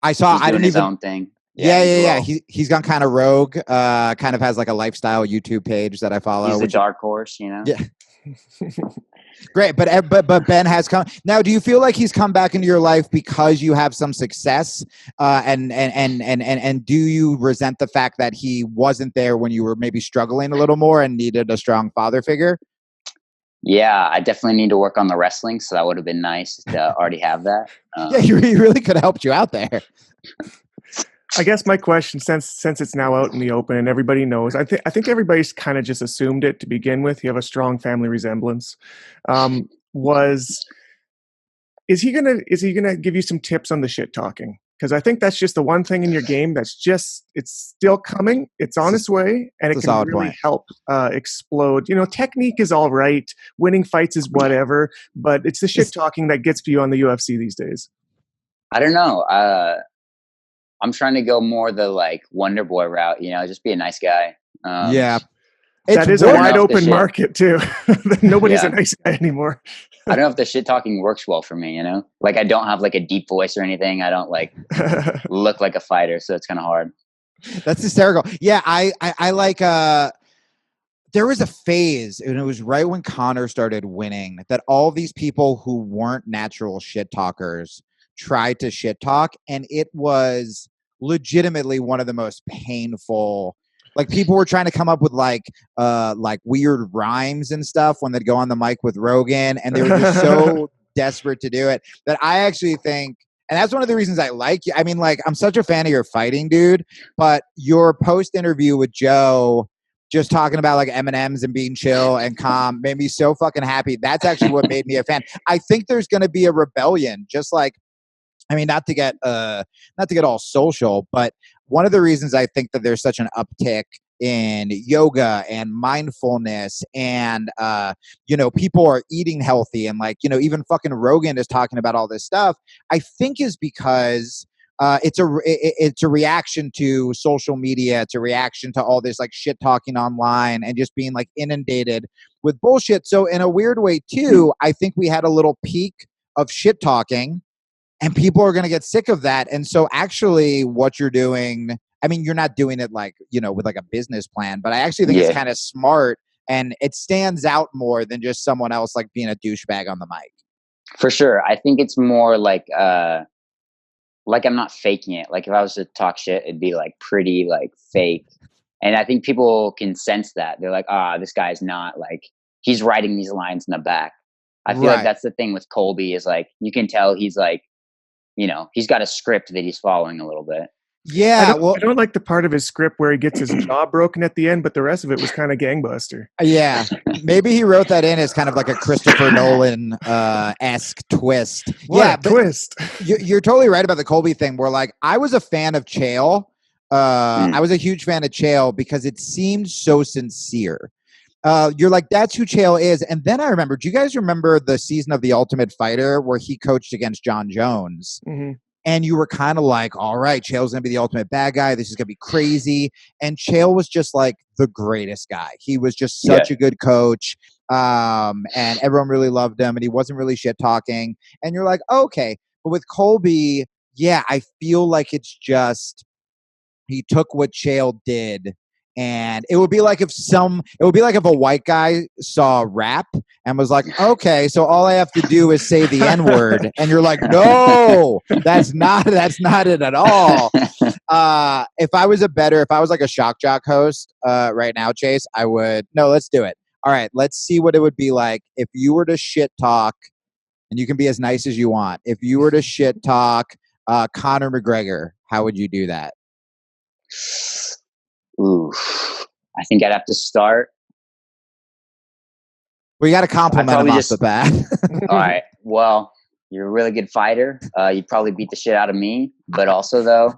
I saw. I didn't his even. Own thing. Yeah. He's gone kind of rogue. Kind of has like a lifestyle YouTube page that I follow. He's a dark horse, Yeah. Great, but Ben has come now. Do you feel like he's come back into your life because you have some success, and do you resent the fact that he wasn't there when you were maybe struggling a little more and needed a strong father figure? Yeah, I definitely need to work on the wrestling, so that would have been nice to already have that. Yeah, he really could have helped you out there. I guess my question, since it's now out in the open and everybody knows, I think everybody's kind of just assumed it to begin with. You have a strong family resemblance. Is he gonna give you some tips on the shit talking? Because I think that's just the one thing in your game it's still coming. It's on its way, and it can really help explode. Technique is all right. Winning fights is whatever, but it's the shit talking that gets you on the UFC these days. I don't know. I'm trying to go more the like Wonder Boy route, just be a nice guy. Yeah. That is a wide open market too. Nobody's a nice guy anymore. I don't know if the shit talking works well for me, Like I don't have like a deep voice or anything. I don't like look like a fighter, so it's kind of hard. That's hysterical. Yeah, I like there was a phase, and it was right when Connor started winning, that all these people who weren't natural shit talkers tried to shit talk, and it was legitimately one of the most painful. Like people were trying to come up with like weird rhymes and stuff when they'd go on the mic with Rogan, and they were just so desperate to do it that I actually think, and that's one of the reasons I like you. I mean, like I'm such a fan of your fighting, dude, but your post interview with Joe, just talking about like M&Ms and being chill and calm, made me so fucking happy. That's actually what made me a fan. I think there's going to be a rebellion, just like, I mean, not to get all social, but one of the reasons I think that there's such an uptick in yoga and mindfulness and, people are eating healthy and like, even fucking Rogan is talking about all this stuff, I think is because it's a reaction to social media. It's a reaction to all this like shit talking online and just being like inundated with bullshit. So in a weird way too, I think we had a little peak of shit talking. And people are going to get sick of that. And so actually what you're doing, I mean, you're not doing it like, with like a business plan, but I actually think it's kind of smart and it stands out more than just someone else like being a douchebag on the mic. For sure. I think it's more like I'm not faking it. Like if I was to talk shit, it'd be like pretty like fake. And I think people can sense that. They're like, this guy's not like, he's writing these lines in the back. I feel like that's the thing with Colby is like, you can tell he's like, he's got a script that he's following a little bit. Yeah. I don't like the part of his script where he gets his jaw broken at the end, but the rest of it was kind of gangbuster. Yeah. Maybe he wrote that in as kind of like a Christopher Nolan esque twist. What a twist. You're totally right about the Colby thing where like I was a fan of Chael I was a huge fan of Chael because it seemed so sincere. You're like, that's who Chael is. And then I remember, do you guys remember the season of The Ultimate Fighter where he coached against John Jones? Mm-hmm. And you were kind of like, all right, Chael's going to be the ultimate bad guy. This is going to be crazy. And Chael was just like the greatest guy. He was just such a good coach. And everyone really loved him. And he wasn't really shit talking. And you're like, okay. But with Colby, yeah, I feel like it's just, he took what Chael did. And it would be like if a white guy saw rap and was like, okay, so all I have to do is say the N-word. And you're like, no, that's not it at all. If I was like a shock jock host right now, Chase, let's do it. All right, let's see what it would be like if you were to shit talk, and you can be as nice as you want. If you were to shit talk Conor McGregor, how would you do that? Ooh, I think I'd have to start. Well, you got to compliment him off the bat. All right. Well, you're a really good fighter. You'd probably beat the shit out of me. But also, though,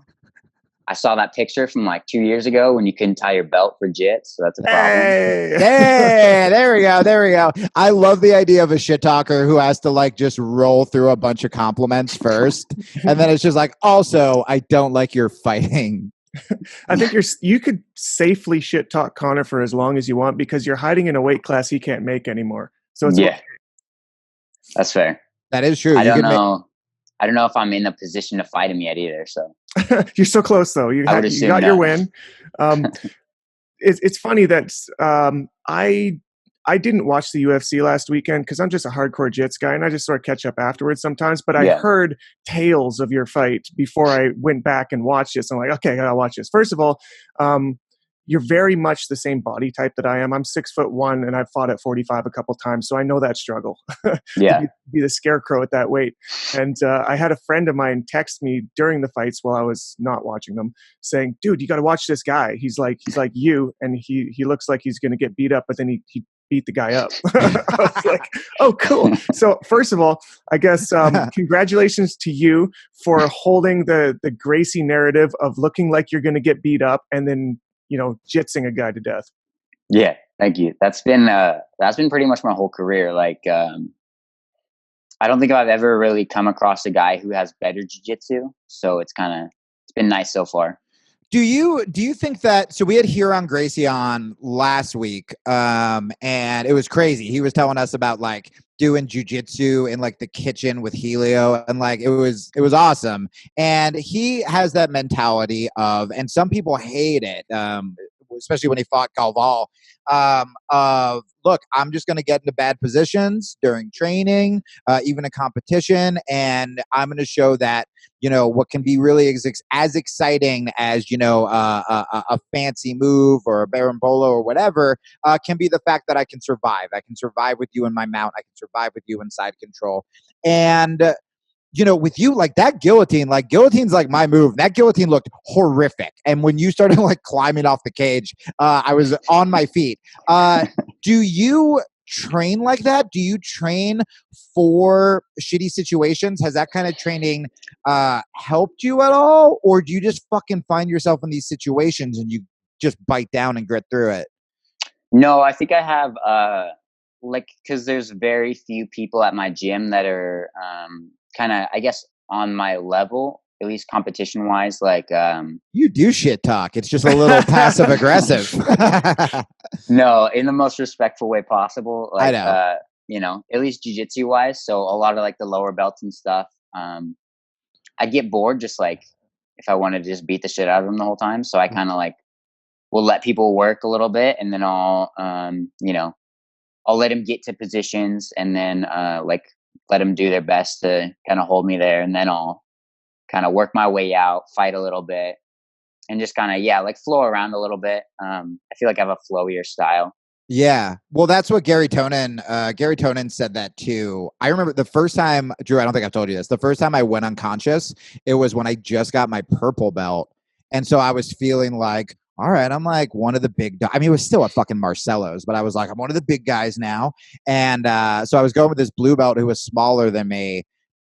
I saw that picture from like 2 years ago when you couldn't tie your belt for jits. So that's a problem. Hey, there we go. I love the idea of a shit talker who has to like just roll through a bunch of compliments first. And then it's just like, also, I don't like your fighting. I think you could safely shit talk Conor for as long as you want because you're hiding in a weight class he can't make anymore. So it's okay. That's fair. That is true. I don't know if I'm in a position to fight him yet either. So you're so close though. You got your win. It's funny that I didn't watch the UFC last weekend because I'm just a hardcore jits guy and I just sort of catch up afterwards sometimes. But I heard tales of your fight before I went back and watched it. So I'm like, okay, I gotta watch this. First of all, you're very much the same body type that I am. I'm 6'1" and I've fought at 45 a couple times. So I know that struggle. to be the scarecrow at that weight. And I had a friend of mine text me during the fights while I was not watching them saying, dude, you got to watch this guy. He's like you. And he looks like he's going to get beat up, but then he beat the guy up. I was like, oh, cool. So first of all, I guess congratulations to you for holding the Gracie narrative of looking like you're going to get beat up and then, jitsing a guy to death. Yeah, thank you. That's been pretty much my whole career. Like, I don't think I've ever really come across a guy who has better jiu-jitsu. So it's been nice so far. Do you think that, so we had Huron Gracie on last week, and it was crazy. He was telling us about like doing jujitsu in like the kitchen with Helio, and like it was awesome. And he has that mentality of, and some people hate it, especially when he fought Galval, of look, I'm just going to get into bad positions during training, even a competition, and I'm going to show that, what can be really as exciting as, a fancy move or a berimbolo or whatever, can be the fact that I can survive. I can survive with you in my mount. I can survive with you in side control. And with you, like that guillotine, like guillotine's like my move. That guillotine looked horrific. And when you started like climbing off the cage, I was on my feet. Do you train like that? Do you train for shitty situations? Has that kind of training helped you at all? Or do you just fucking find yourself in these situations and you just bite down and grit through it? No, I think I have, because there's very few people at my gym that are kind of, I guess, on my level, at least competition wise. Like, you do shit talk. It's just a little passive aggressive. No, in the most respectful way possible. Like, I know. At least jiu-jitsu wise. So a lot of like the lower belts and stuff. I get bored just like if I wanted to just beat the shit out of them the whole time. So I kind of like will let people work a little bit, and then I'll let them get to positions, and then let them do their best to kind of hold me there, and then I'll kind of work my way out, fight a little bit, and just kind of flow around a little bit. I feel like I have a flowier style. Yeah. Well, that's what Gary Tonin said that too. I remember the first time, Drew, I don't think I've told you this. The first time I went unconscious, it was when I just got my purple belt. And so I was feeling like, all right, I'm like one of the big, it was still at fucking Marcelo's, but I was like, I'm one of the big guys now. And so I was going with this blue belt who was smaller than me.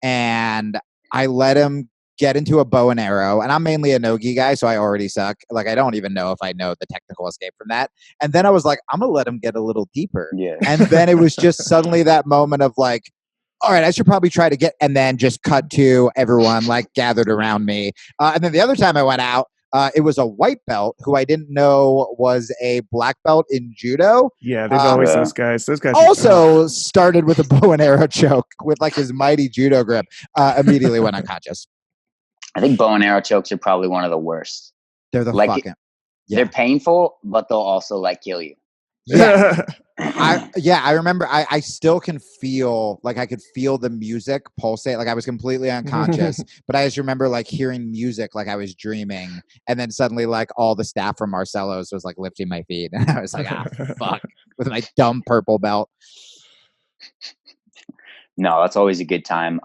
And I let him get into a bow and arrow, and I'm mainly a no-gi guy, so I already suck. Like, I don't even know if I know the technical escape from that. And then I was like, I'm gonna let him get a little deeper. Yeah. And then it was just suddenly that moment of like, all right, I should probably try to get, and then just cut to everyone like gathered around me. And then the other time I went out, it was a white belt who I didn't know was a black belt in judo. Yeah, there's always Yeah. those guys. Those guys Also started with a bow and arrow choke with like his mighty judo grip. Immediately went unconscious. I think bow and arrow chokes are probably one of the worst. They're the Like, fucking. Yeah. They're painful, but they'll also like kill you. Yeah. I remember I still can feel like I could feel the music pulsate. Like I was completely unconscious, but I just remember like hearing music like I was dreaming. And then suddenly like all the staff from Marcello's was like lifting my feet. And I was like, ah, fuck, with my dumb purple belt. No, that's always a good time.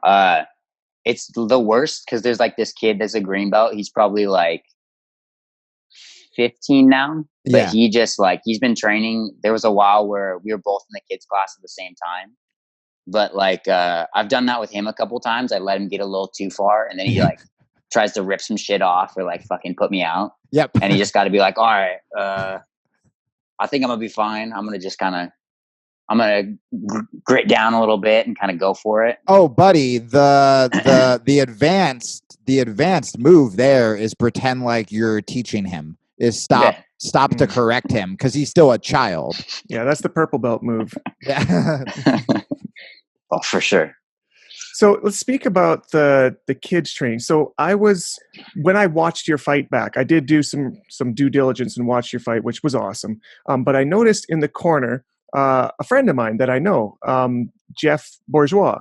It's the worst because there's like this kid that's a green belt. He's probably like 15 now, but Yeah. he just like, he's been training. There was a while where we were both in the kids class at the same time, but like I've done that with him a couple times. I let him get a little too far, and then he like tries to rip some shit off or like fucking put me out. Yep. And he just got to be like, all right, I think I'm gonna be fine. I'm gonna grit down a little bit and kind of go for it. Oh, buddy, the advanced move there is pretend like you're teaching him. Is stop to correct him because he's still a child. Yeah, that's the purple belt move. Yeah. Oh, for sure. So let's speak about the kids training. So when I watched your fight back, I did do some due diligence and watch your fight, which was awesome. But I noticed in the corner, a friend of mine that I know, Jeff Bourgeois,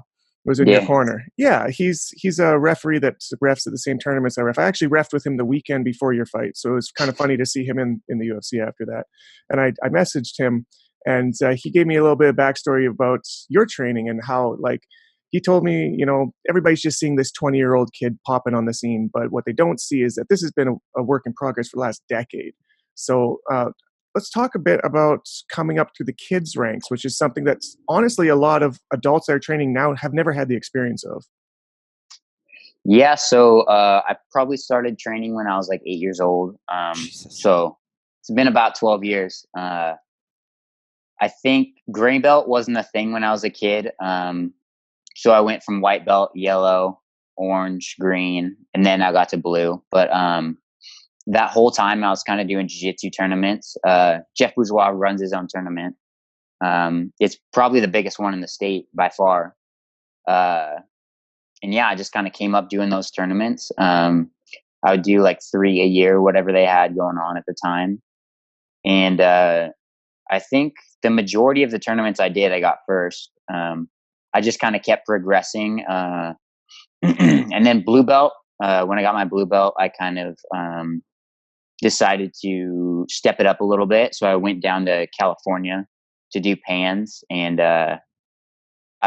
was in your corner. Yeah, he's a referee that refs at the same tournaments I ref. I actually refed with him the weekend before your fight, so it was kind of funny to see him in the UFC after that. And I messaged him, and he gave me a little bit of backstory about your training and how, like, he told me, everybody's just seeing this 20-year-old kid popping on the scene, but what they don't see is that this has been a work in progress for the last decade. So let's talk a bit about coming up through the kids ranks, which is something that's honestly a lot of adults that are training now have never had the experience of. Yeah, so I probably started training when I was like 8 years old. So it's been about 12 years. I think gray belt wasn't a thing when I was a kid. So I went from white belt, yellow, orange, green, and then I got to blue. But that whole time I was kind of doing jiu-jitsu tournaments. Jeff Bourgeois runs his own tournament. It's probably the biggest one in the state by far. And yeah, I just kind of came up doing those tournaments. I would do like 3 a year, whatever they had going on at the time. And I think the majority of the tournaments I did, I got first. I just kind of kept progressing. And then blue belt, when I got my blue belt, I kind of decided to step it up a little bit. So I went down to California to do PANs, and I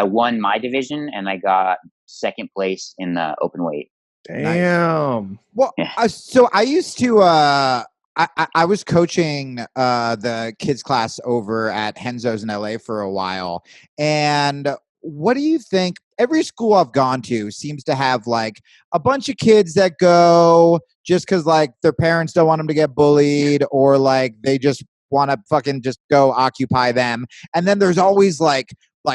won my division, and I got second place in the open weight. Damn. Nice. Well, so I used to. I was coaching the kids class over at Henzo's in LA for a while, and what do you think? Every school I've gone to seems to have like a bunch of kids that go just because like their parents don't want them to get bullied, or like they just want to fucking just go occupy them. And then there's always like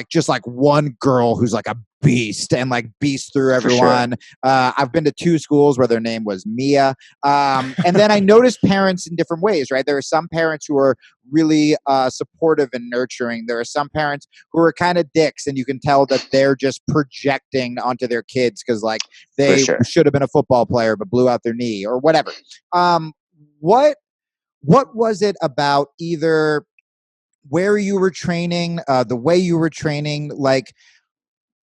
just like one girl who's like a beast and like beast through everyone. Sure. I've been to 2 schools where their name was Mia. And then I noticed parents in different ways, right? There are some parents who are really supportive and nurturing. There are some parents who are kind of dicks, and you can tell that they're just projecting onto their kids because like they should have been a football player but blew out their knee or whatever. What was it about either where you were training, the way you were training, like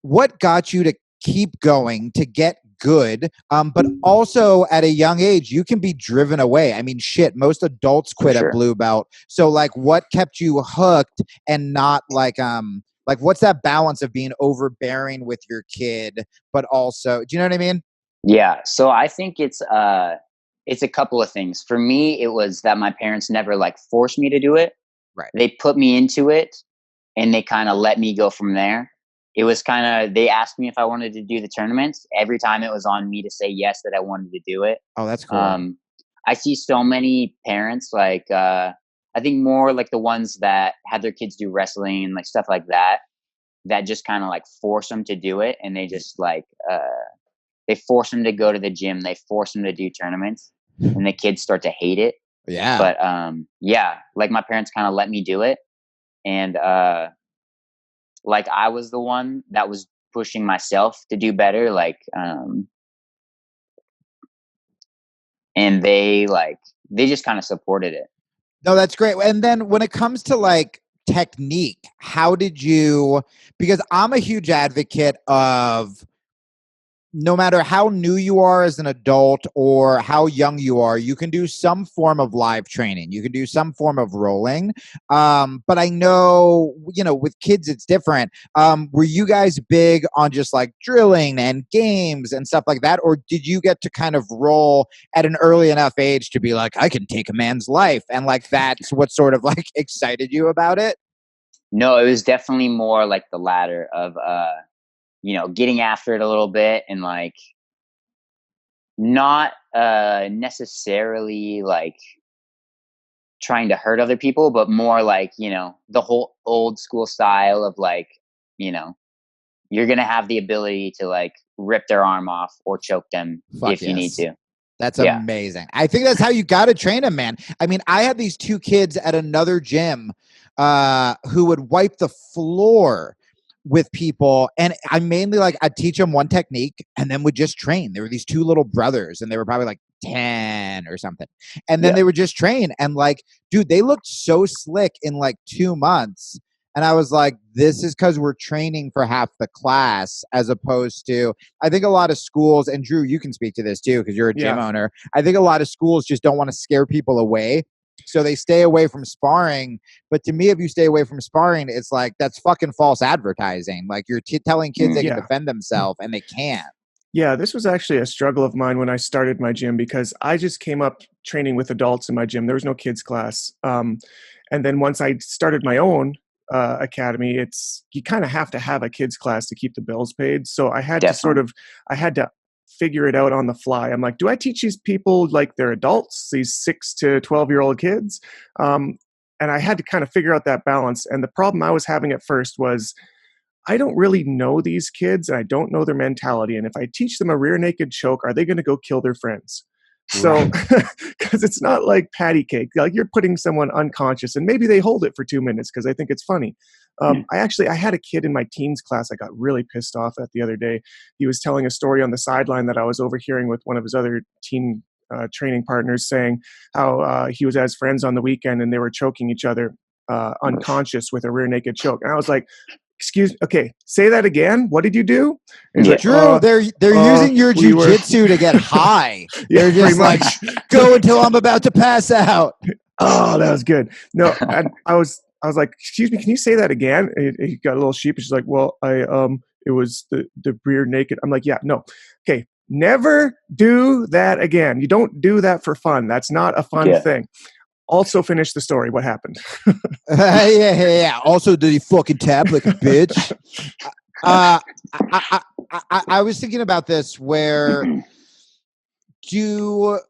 what got you to keep going, to get good, but also at a young age, you can be driven away. I mean, shit, most adults quit at blue belt. So like what kept you hooked and not like what's that balance of being overbearing with your kid, but also, do you know what I mean? Yeah. So I think it's a couple of things. For me, it was that my parents never like forced me to do it. Right. They put me into it, and they kind of let me go from there. it was kind of, they asked me if I wanted to do the tournaments. Every time it was on me to say yes, that I wanted to do it. Oh, that's cool. I see so many parents, like, I think more like the ones that have their kids do wrestling and like stuff like that, that just kind of like force them to do it. And they just like, they force them to go to the gym. They force them to do tournaments, and the kids start to hate it. Yeah. But yeah, like my parents kind of let me do it. And like I was the one that was pushing myself to do better. Like, and they just kind of supported it. No, that's great. And then when it comes to like technique, how did you, because I'm a huge advocate of no matter how new you are as an adult or how young you are, you can do some form of live training. You can do some form of rolling. But I know, you know, with kids, it's different. Were you guys big on just like drilling and games and stuff like that? Or did you get to kind of roll at an early enough age to be like, I can take a man's life? And like, that's what sort of like excited you about it? No, it was definitely more like the latter of, you know, getting after it a little bit, and like not necessarily like trying to hurt other people, but more like, you know, the whole old school style of like, you know, you're going to have the ability to like rip their arm off or choke them if you need to. That's amazing. I think that's how you got to train them, man. I mean, I had these two kids at another gym who would wipe the floor with people, and I mainly like I'd teach them one technique and then would just train. There were these two little brothers, and they were probably like 10 or something, and then they would just train, and like, dude, they looked so slick in like 2 months. And I was like, this is because we're training for half the class, as opposed to, I think a lot of schools, and Drew, you can speak to this too because you're a gym owner. I think a lot of schools just don't want to scare people away, so they stay away from sparring. But to me, if you stay away from sparring, it's like, that's fucking false advertising. Like, you're telling kids they can defend themselves, and they can't. Yeah, this was actually a struggle of mine when I started my gym, because I just came up training with adults in my gym. There was no kids class. And then once I started my own academy, you kind of have to have a kids class to keep the bills paid. So I had to figure it out on the fly. I'm like, do I teach these people like they're adults, these 6 to 12-year-old kids? And I had to kind of figure out that balance. And the problem I was having at first was, I don't really know these kids, and I don't know their mentality. And if I teach them a rear naked choke, are they going to go kill their friends? So, because it's not like patty cake. Like, you're putting someone unconscious, and maybe they hold it for 2 minutes because they think it's funny. I had a kid in my teens class I got really pissed off at the other day. He was telling a story on the sideline that I was overhearing with one of his other teen training partners, saying how he was at his friends on the weekend and they were choking each other unconscious with a rear naked choke. And I was like, okay, say that again. What did you do? And he's like, Drew, they're using your jiu-jitsu to get high. They're just like, go until I'm about to pass out. Oh, that was good. No, and I was like, excuse me, can you say that again? And he got a little sheepish. He's like, well, it was the rear naked. I'm like, yeah, no. Okay, never do that again. You don't do that for fun. That's not a fun thing. Also, finish the story. What happened? Yeah. Also, did he fucking tap like a bitch? I was thinking about this. So you're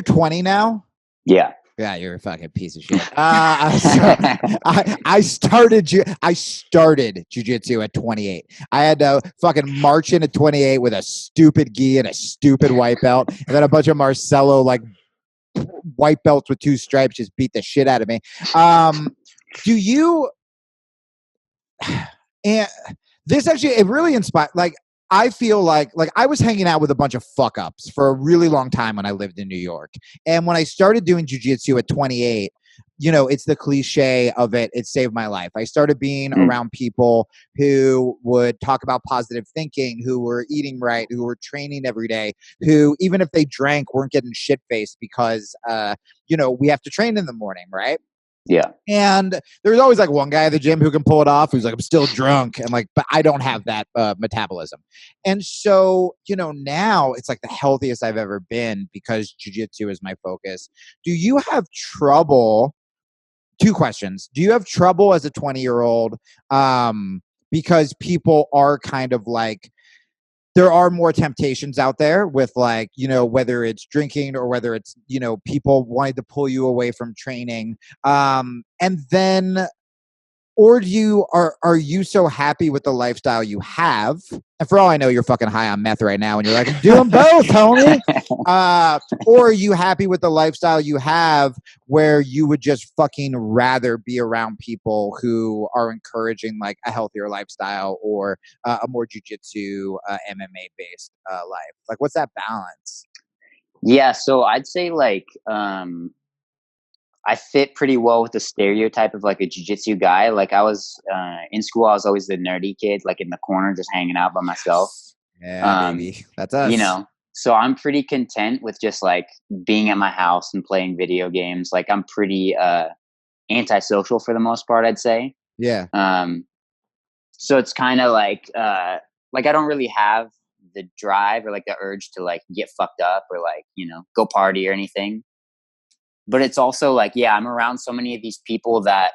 20 now? Yeah. Yeah, you're a fucking piece of shit. I started jiu-jitsu at 28. I had to fucking march in at 28 with a stupid gi and a stupid white belt, and then a bunch of Marcelo like white belts with 2 stripes just beat the shit out of me. Do you? And this actually, it really inspired. Like, I feel like I was hanging out with a bunch of fuck ups for a really long time when I lived in New York, and when I started doing jiu-jitsu at 28. You know, it's the cliche of it. It saved my life. I started being around people who would talk about positive thinking, who were eating right, who were training every day, who, even if they drank, weren't getting shit-faced because, you know, we have to train in the morning, right? Yeah. And there's always like one guy at the gym who can pull it off, who's like, I'm still drunk. And like, but I don't have that metabolism. And so, you know, now it's like the healthiest I've ever been because jiu-jitsu is my focus. Do you have trouble? 2 questions. Do you have trouble as a 20-year-old because people are kind of like, there are more temptations out there with like, you know, whether it's drinking or whether it's, you know, people wanting to pull you away from training. And then, or are you so happy with the lifestyle you have? And for all I know, you're fucking high on meth right now and you're like, I'm doing both, homie. Or are you happy with the lifestyle you have where you would just fucking rather be around people who are encouraging like a healthier lifestyle or a more jiu-jitsu, MMA based life? Like, what's that balance? Yeah, so I'd say like I fit pretty well with the stereotype of like a jiu-jitsu guy. Like I was in school, I was always the nerdy kid, like in the corner, just hanging out by myself. Yeah, baby. That's us. You know, so I'm pretty content with just like being at my house and playing video games. Like I'm pretty antisocial for the most part, I'd say. Yeah. So it's kind of like I don't really have the drive or like the urge to like get fucked up or like, you know, go party or anything. But it's also like, yeah, I'm around so many of these people that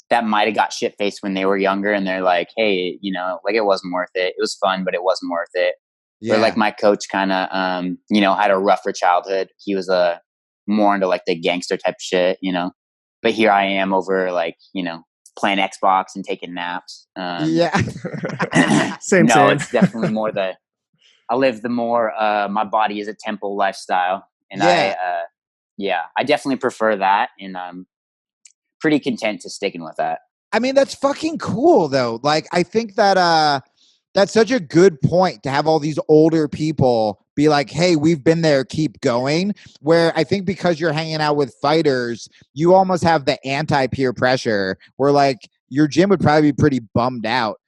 that might have got shit faced when they were younger, and they're like, hey, you know, like it wasn't worth it. It was fun, but it wasn't worth it. Yeah. Or like my coach kind of, you know, had a rougher childhood. He was more into like the gangster type shit, you know. But here I am over like, you know, playing Xbox and taking naps. Yeah. Same. It's definitely more I live the more my body is a temple lifestyle, and I definitely prefer that, and I'm pretty content to sticking with that. I mean, that's fucking cool though. Like, I think that that's such a good point to have all these older people be like, hey, we've been there, keep going. Where I think because you're hanging out with fighters, you almost have the anti-peer pressure where like your gym would probably be pretty bummed out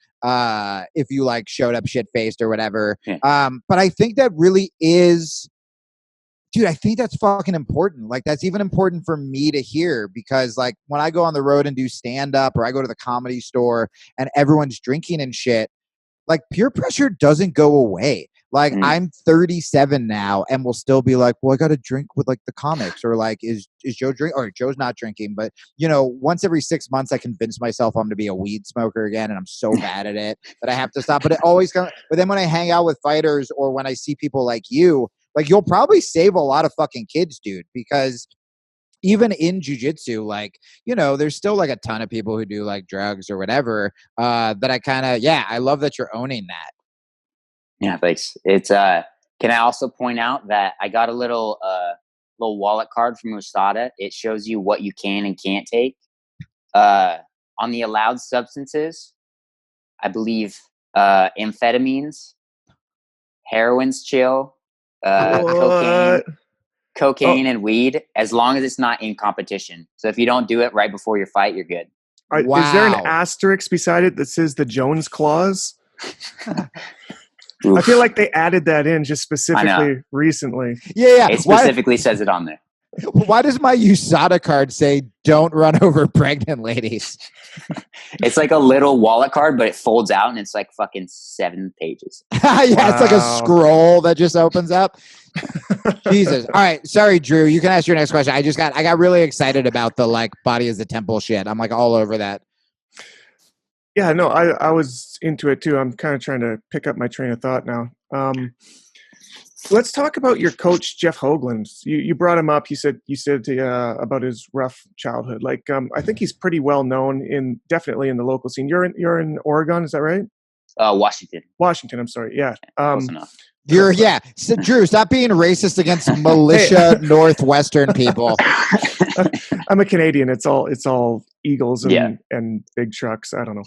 if you like showed up shit-faced or whatever. Yeah. But I think that really is... Dude, I think that's fucking important. Like, that's even important for me to hear because, like, when I go on the road and do stand-up or I go to the Comedy Store and everyone's drinking and shit, like, peer pressure doesn't go away. Like, I'm 37 now and will still be like, well, I got to drink with, like, the comics. Or, like, is Joe drinking? Or Joe's not drinking. But, you know, once every 6 months, I convince myself I'm going to be a weed smoker again. And I'm so bad at it that I have to stop. But it always comes. But then when I hang out with fighters or when I see people like you, like, you'll probably save a lot of fucking kids, dude, because even in jiu-jitsu, like, you know, there's still like a ton of people who do like drugs or whatever that I kind of, I love that you're owning that. Yeah, thanks. It's, can I also point out that I got a little wallet card from USADA. It shows you what you can and can't take. On the allowed substances, I believe amphetamines, heroin's chill, cocaine and weed, as long as it's not in competition. So if you don't do it right before your fight, you're good. Wow. Is there an asterisk beside it that says the Jones Clause? I feel like they added that in just specifically recently. Yeah. It specifically says it on there. Why does my USADA card say don't run over pregnant ladies? It's like a little wallet card, but it folds out and it's like fucking 7 pages. It's like a scroll that just opens up. Jesus. All right. Sorry, Drew. You can ask your next question. I got really excited about the like body as a temple shit. I'm like all over that. Yeah, no, I was into it too. I'm kind of trying to pick up my train of thought now. Let's talk about your coach, Jeff Hoagland. You brought him up. You said about his rough childhood. Like, I think he's pretty well known definitely in the local scene. You're in Oregon, is that right? Washington. I'm sorry. Yeah. Close enough. So, Drew, stop being racist against militia Northwestern people. I'm a Canadian. It's all Eagles and big trucks. I don't know.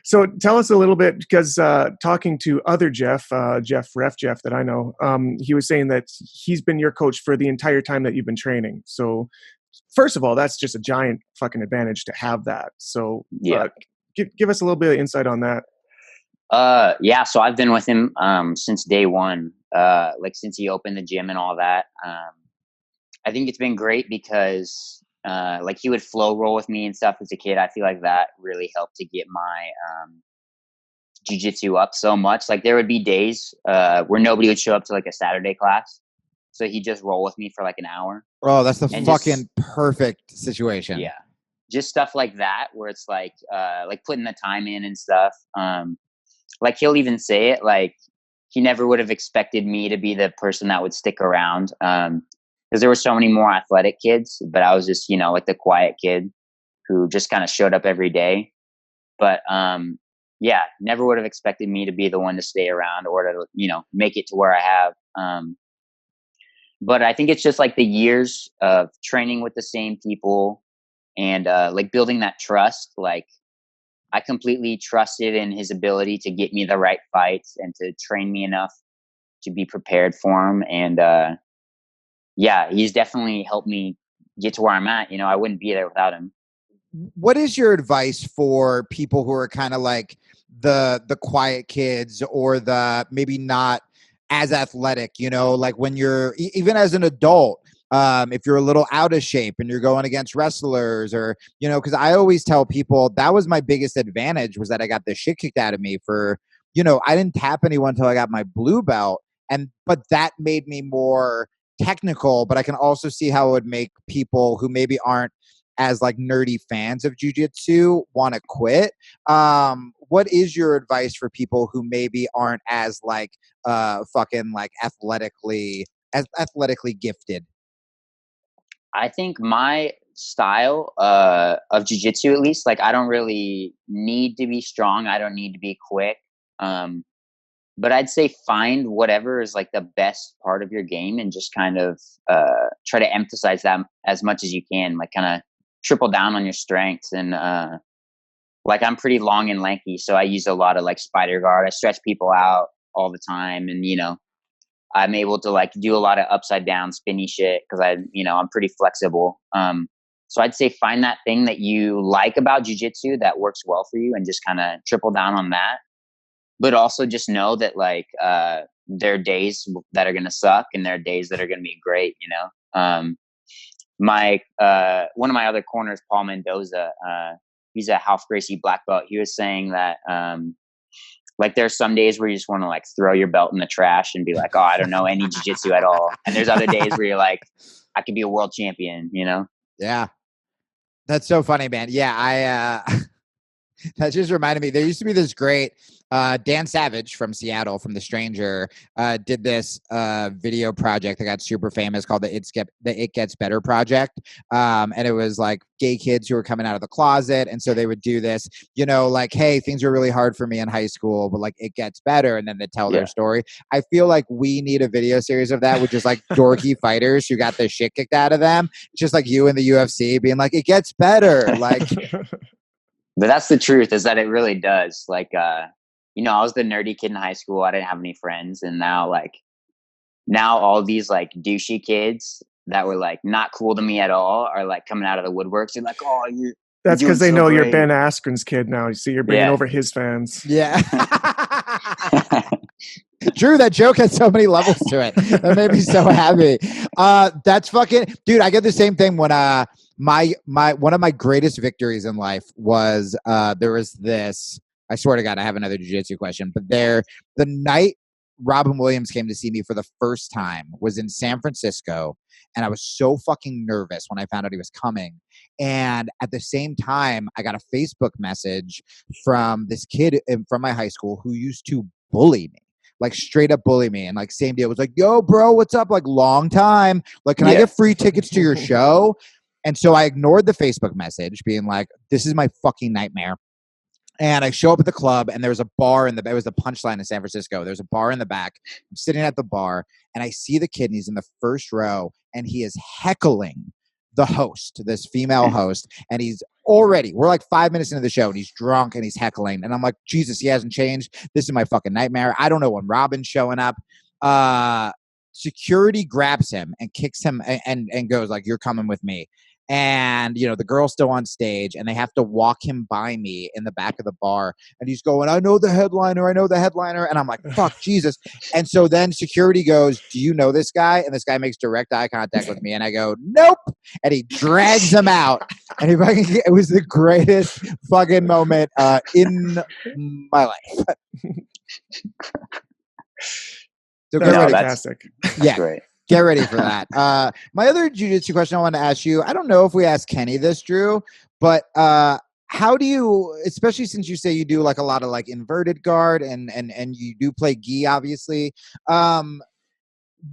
So tell us a little bit, because talking to other Jeff that I know, he was saying that he's been your coach for the entire time that you've been training. So first of all, that's just a giant fucking advantage to have that. So give us a little bit of insight on that. So I've been with him since day one, like since he opened the gym and all that. I think it's been great because like he would flow roll with me and stuff as a kid. I feel like that really helped to get my jiu-jitsu up so much. Like there would be days where nobody would show up to like a Saturday class, so he'd just roll with me for like an hour. Oh, that's the fucking perfect situation. Yeah, just stuff like that, where it's like putting the time in and stuff. Like he'll even say it, like he never would have expected me to be the person that would stick around. Because there were so many more athletic kids, but I was just, like the quiet kid who just kind of showed up every day. But yeah, never would have expected me to be the one to stay around or to, make it to where I have. But I think it's just like the years of training with the same people and like building that trust. Like I completely trusted in his ability to get me the right fights and to train me enough to be prepared for him. And yeah, he's definitely helped me get to where I'm at. I wouldn't be there without him. What is your advice for people who are kind of like the quiet kids or the maybe not as athletic, like when you're even as an adult, if you're a little out of shape and you're going against wrestlers or, because I always tell people that was my biggest advantage was that I got the shit kicked out of me for, I didn't tap anyone until I got my blue belt. But that made me more technical, but I can also see how it would make people who maybe aren't as like nerdy fans of jiu-jitsu want to quit. What is your advice for people who maybe aren't as like fucking like athletically gifted? I think my style of jiu-jitsu, at least, like I don't really need to be strong. I don't need to be quick. But I'd say find whatever is like the best part of your game and just kind of try to emphasize that as much as you can, like kind of triple down on your strengths. And like I'm pretty long and lanky, so I use a lot of like spider guard. I stretch people out all the time, and I'm able to like do a lot of upside down spinny shit because I'm pretty flexible. So I'd say find that thing that you like about jiu-jitsu that works well for you and just kind of triple down on that. But also just know that like there are days that are going to suck and there are days that are going to be great. My one of my other corners, Paul Mendoza, he's a Half Gracie black belt. He was saying that like there's some days where you just want to like throw your belt in the trash and be like, oh, I don't know any jiu-jitsu at all. And there's other days where you're like, I could be a world champion, Yeah. That's so funny, man. Yeah. That just reminded me, there used to be this great Dan Savage from Seattle, from The Stranger, did this video project that got super famous called the It Gets Better Project. And it was like gay kids who were coming out of the closet. And so they would do this, like, hey, things were really hard for me in high school, but like it gets better. And then they tell their story. I feel like we need a video series of that with just like dorky fighters who got the shit kicked out of them. Just like you in the UFC being like, it gets better. Like, but that's the truth, is that it really does. Like, I was the nerdy kid in high school. I didn't have any friends. And now all these like douchey kids that were like not cool to me at all are like coming out of the woodworks. They're like, oh, that's because they know great. You're Ben Askren's kid now. You see, you're bringing over his fans. Yeah. Drew, that joke has so many levels to it. That made me so happy. That's fucking, dude, I get the same thing when my one of my greatest victories in life was there was this, I swear to God, I have another jiu-jitsu question, but the night Robin Williams came to see me for the first time was in San Francisco, and I was so fucking nervous when I found out he was coming. And at the same time, I got a Facebook message from this kid from my high school who used to bully me. Like straight up bully me. And like same deal, was like, yo, bro, what's up? Like long time. Like, can I get free tickets to your show? And so I ignored the Facebook message being like, this is my fucking nightmare. And I show up at the club, and there was a bar it was the Punchline in San Francisco. There's a bar in the back. I'm sitting at the bar, and I see the kid, and he's in the first row, and he is heckling the host, this female host. And we're like 5 minutes into the show, and he's drunk and he's heckling. And I'm like, Jesus, he hasn't changed. This is my fucking nightmare. I don't know when Robin's showing up. Security grabs him and kicks him and goes like, you're coming with me. And, the girl's still on stage, and they have to walk him by me in the back of the bar. And he's going, I know the headliner. And I'm like, fuck, Jesus. And so then security goes, do you know this guy? And this guy makes direct eye contact with me. And I go, nope. And he drags him out. And it was the greatest fucking moment in my life. So fantastic. Yeah. Great. Get ready for that. My other jiu-jitsu question I want to ask you, I don't know if we asked Kenny this, Drew, But how do you, especially since you say you do like a lot of like inverted guard and you do play gi, obviously,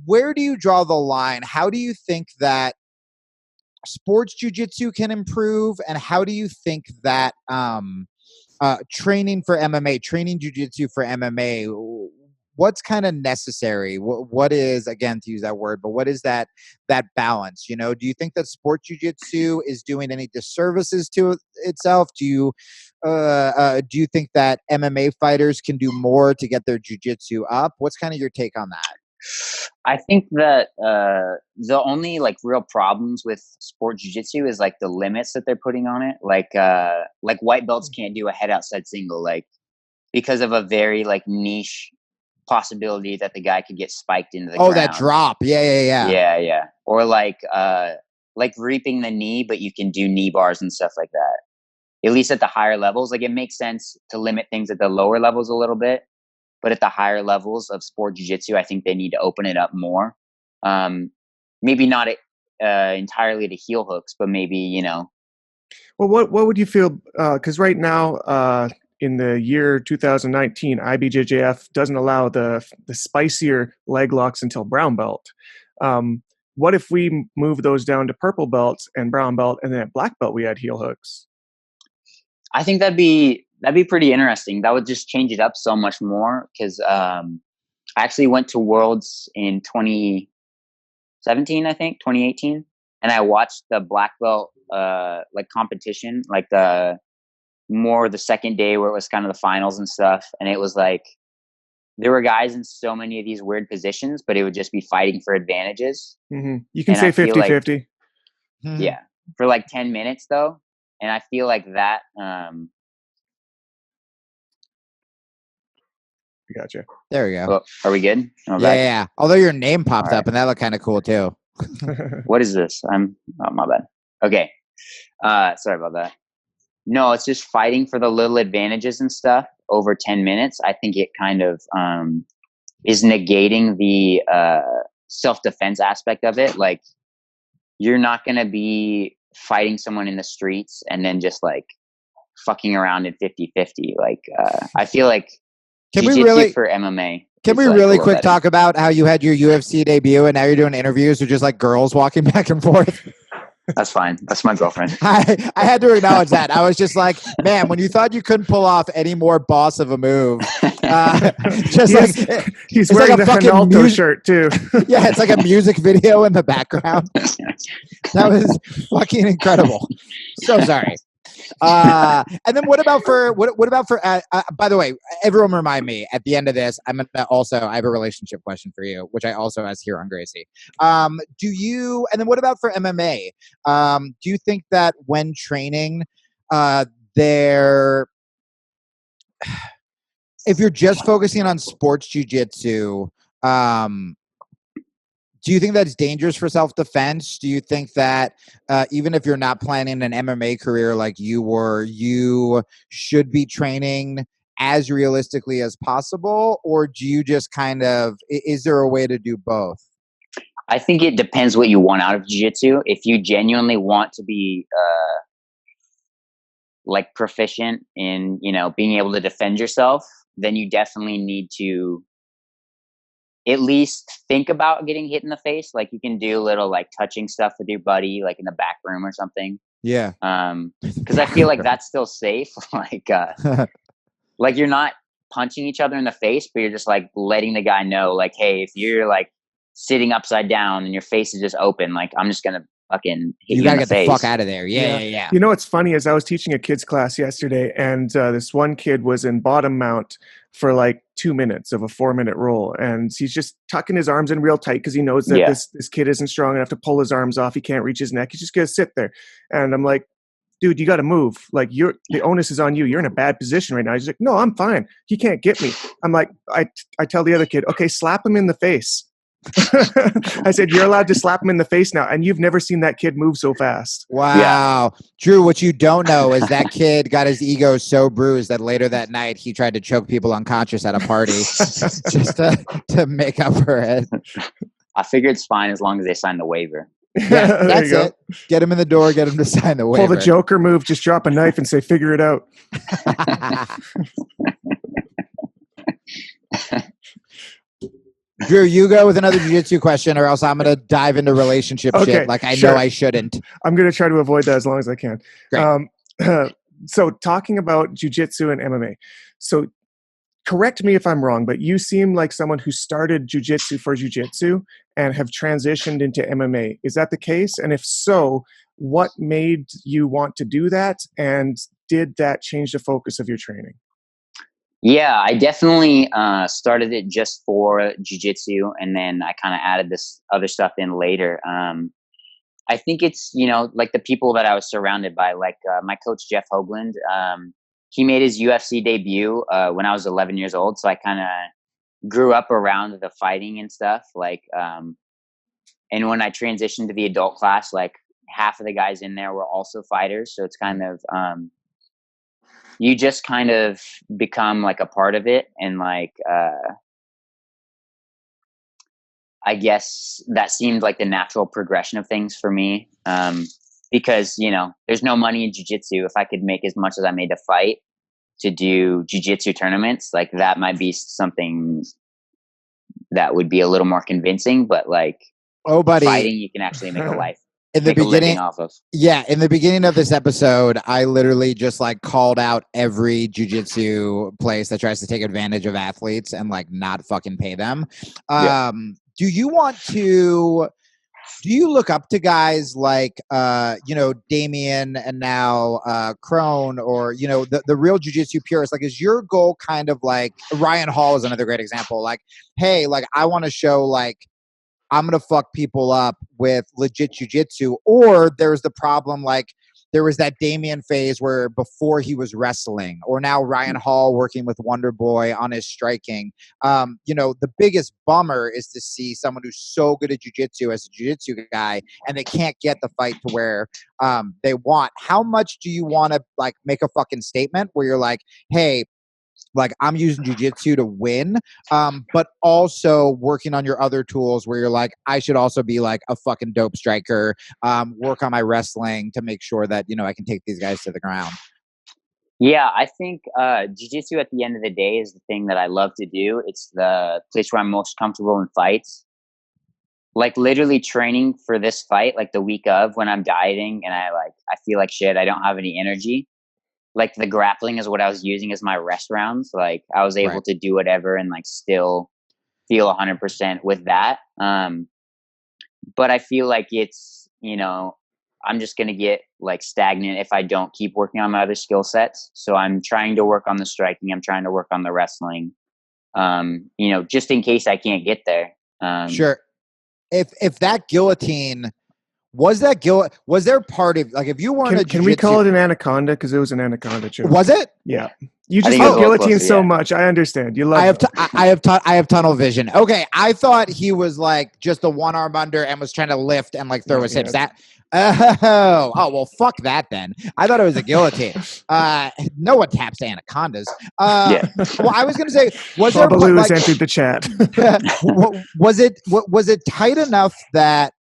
where do you draw the line? How do you think that sports jiu-jitsu can improve, and how do you think that training for MMA, training jiu-jitsu for MMA, what's kind of necessary? What is, again, to use that word, but what is that balance? You know, do you think that sports jiu-jitsu is doing any disservices to itself? Do you think that MMA fighters can do more to get their jiu-jitsu up? What's kind of your take on that? I think that the only like real problems with sport jiu-jitsu is like the limits that they're putting on it. Like white belts can't do a head outside single, like because of a very like niche possibility that the guy could get spiked into the ground. That drop. Yeah. Or like reaping the knee, but you can do knee bars and stuff like that. At least at the higher levels, like it makes sense to limit things at the lower levels a little bit. But at the higher levels of sport jiu-jitsu, I think they need to open it up more. Maybe not entirely to heel hooks, but maybe, you know. Well, what would you feel? Because right now, in the year 2019, IBJJF doesn't allow the spicier leg locks until brown belt. What if we move those down to purple belts and brown belt, and then at black belt we had heel hooks? I think that'd be pretty interesting. That would just change it up so much more. Because I actually went to Worlds in 2017, I think 2018, and I watched the black belt like competition, like the second day where it was kind of the finals and stuff. And it was like there were guys in so many of these weird positions, but it would just be fighting for advantages. Mm-hmm. You can say 50-50. Yeah, for like 10 minutes though. And I feel like that. Gotcha. There we go. Well, are we good? Yeah. Although your name popped up, and that looked kind of cool too. What is this? Oh, my bad. Okay. Sorry about that. No, it's just fighting for the little advantages and stuff over 10 minutes. I think it kind of is negating the self-defense aspect of it. Like, you're not going to be fighting someone in the streets and then just like fucking around in 50-50. Like, I feel like can we really for MMA? Can we really quick talk about how you had your UFC debut and now you're doing interviews with just like girls walking back and forth? That's fine. That's my girlfriend. I had to acknowledge that. I was just like, man, when you thought you couldn't pull off any more boss of a move, he's wearing like the Ronaldo shirt too. Yeah, it's like a music video in the background. That was fucking incredible. So sorry. And then what about for by the way, everyone remind me at the end of this, I have a relationship question for you, which I also asked here on Gracie. And then what about for MMA? Do you think that when training, if you're just focusing on sports jiu-jitsu, do you think that's dangerous for self-defense? Do you think that even if you're not planning an MMA career like you were, you should be training as realistically as possible? Or do you just is there a way to do both? I think it depends what you want out of jiu-jitsu. If you genuinely want to be like proficient in, being able to defend yourself, then you definitely need to at least think about getting hit in the face. Like you can do little like touching stuff with your buddy, like in the back room or something. Yeah. Cause I feel like that's still safe. Like you're not punching each other in the face, but you're just like letting the guy know like, hey, if you're like sitting upside down and your face is just open, like I'm just going to fucking hit you in the face. You gotta get the fuck out of there. Yeah. You know what's funny is I was teaching a kids class yesterday, and this one kid was in bottom mount for like 2 minutes of a 4-minute roll, and he's just tucking his arms in real tight because he knows that this kid isn't strong enough to pull his arms off. He can't reach his neck. He's just gonna sit there. And I'm like, dude, you got to move. Like the onus is on you. You're in a bad position right now. He's like, no, I'm fine. He can't get me. I'm like, I tell the other kid, okay, slap him in the face. I said, you're allowed to slap him in the face now, and you've never seen that kid move so fast. Wow. Yeah. Drew, what you don't know is that kid got his ego so bruised that later that night he tried to choke people unconscious at a party just to make up for it. I figure it's fine as long as they sign the waiver. Yeah, There that's you go. it. Get him in the door. Get him to sign the waiver. Pull the Joker move. Just drop a knife and say, "Figure it out." Drew, you go with another jiu-jitsu question, or else I'm going to dive into relationship Okay, shit like I sure. know I shouldn't. I'm going to try to avoid that as long as I can. Great. So talking about jiu-jitsu and MMA. So correct me if I'm wrong, but you seem like someone who started jiu-jitsu for jiu-jitsu and have transitioned into MMA. Is that the case? And if so, what made you want to do that? And did that change the focus of your training? Yeah, I definitely started it just for jiu-jitsu, and then I kind of added this other stuff in later. I think it's, like the people that I was surrounded by, like my coach, Jeff Hoagland. He made his UFC debut when I was 11 years old. So I kind of grew up around the fighting and stuff. And when I transitioned to the adult class, like half of the guys in there were also fighters. So it's kind of, you just kind of become like a part of it. And I guess that seemed like the natural progression of things for me. Because, there's no money in jiu-jitsu. If I could make as much as I made to fight to do jiu-jitsu tournaments, like that might be something that would be a little more convincing, but oh, buddy, fighting, you can actually make a life. In the beginning, off of. Yeah, in the beginning of this episode, I literally just called out every jiu-jitsu place that tries to take advantage of athletes and not fucking pay them. Yeah. Do you look up to guys like Damien and now Crone, or the real jiu-jitsu purists? Is your goal kind of Ryan Hall is another great example? Hey, I want to show I'm going to fuck people up with legit jiu-jitsu. Or there's the problem, there was that Damien phase where before he was wrestling, or now Ryan Hall working with Wonder Boy on his striking. The biggest bummer is to see someone who's so good at jiu-jitsu as a jiu-jitsu guy, and they can't get the fight to where they want. How much do you want to make a fucking statement where you're hey, I'm using jiu-jitsu to win, but also working on your other tools where you're I should also be a fucking dope striker, work on my wrestling to make sure that, I can take these guys to the ground. Yeah, I think jiu-jitsu at the end of the day is the thing that I love to do. It's the place where I'm most comfortable in fights. Literally training for this fight, the week of, when I'm dieting and I feel like shit, I don't have any energy. The grappling is what I was using as my rest rounds. I was able to do whatever and still feel 100% with that. But I feel like it's, I'm just going to get stagnant if I don't keep working on my other skill sets. So I'm trying to work on the striking. I'm trying to work on the wrestling, just in case I can't get there. Sure. If that guillotine, was there part of if you weren't can we call it an anaconda, because it was an anaconda joke? Was it? Yeah. You just love guillotine so much. I understand. You love. I have tunnel vision. Okay, I thought he was just a one arm under and was trying to lift and throw his hips. That well, fuck that then. I thought it was a guillotine. No one taps anacondas. Well, I was gonna say, was there has entered the chat? was it tight enough that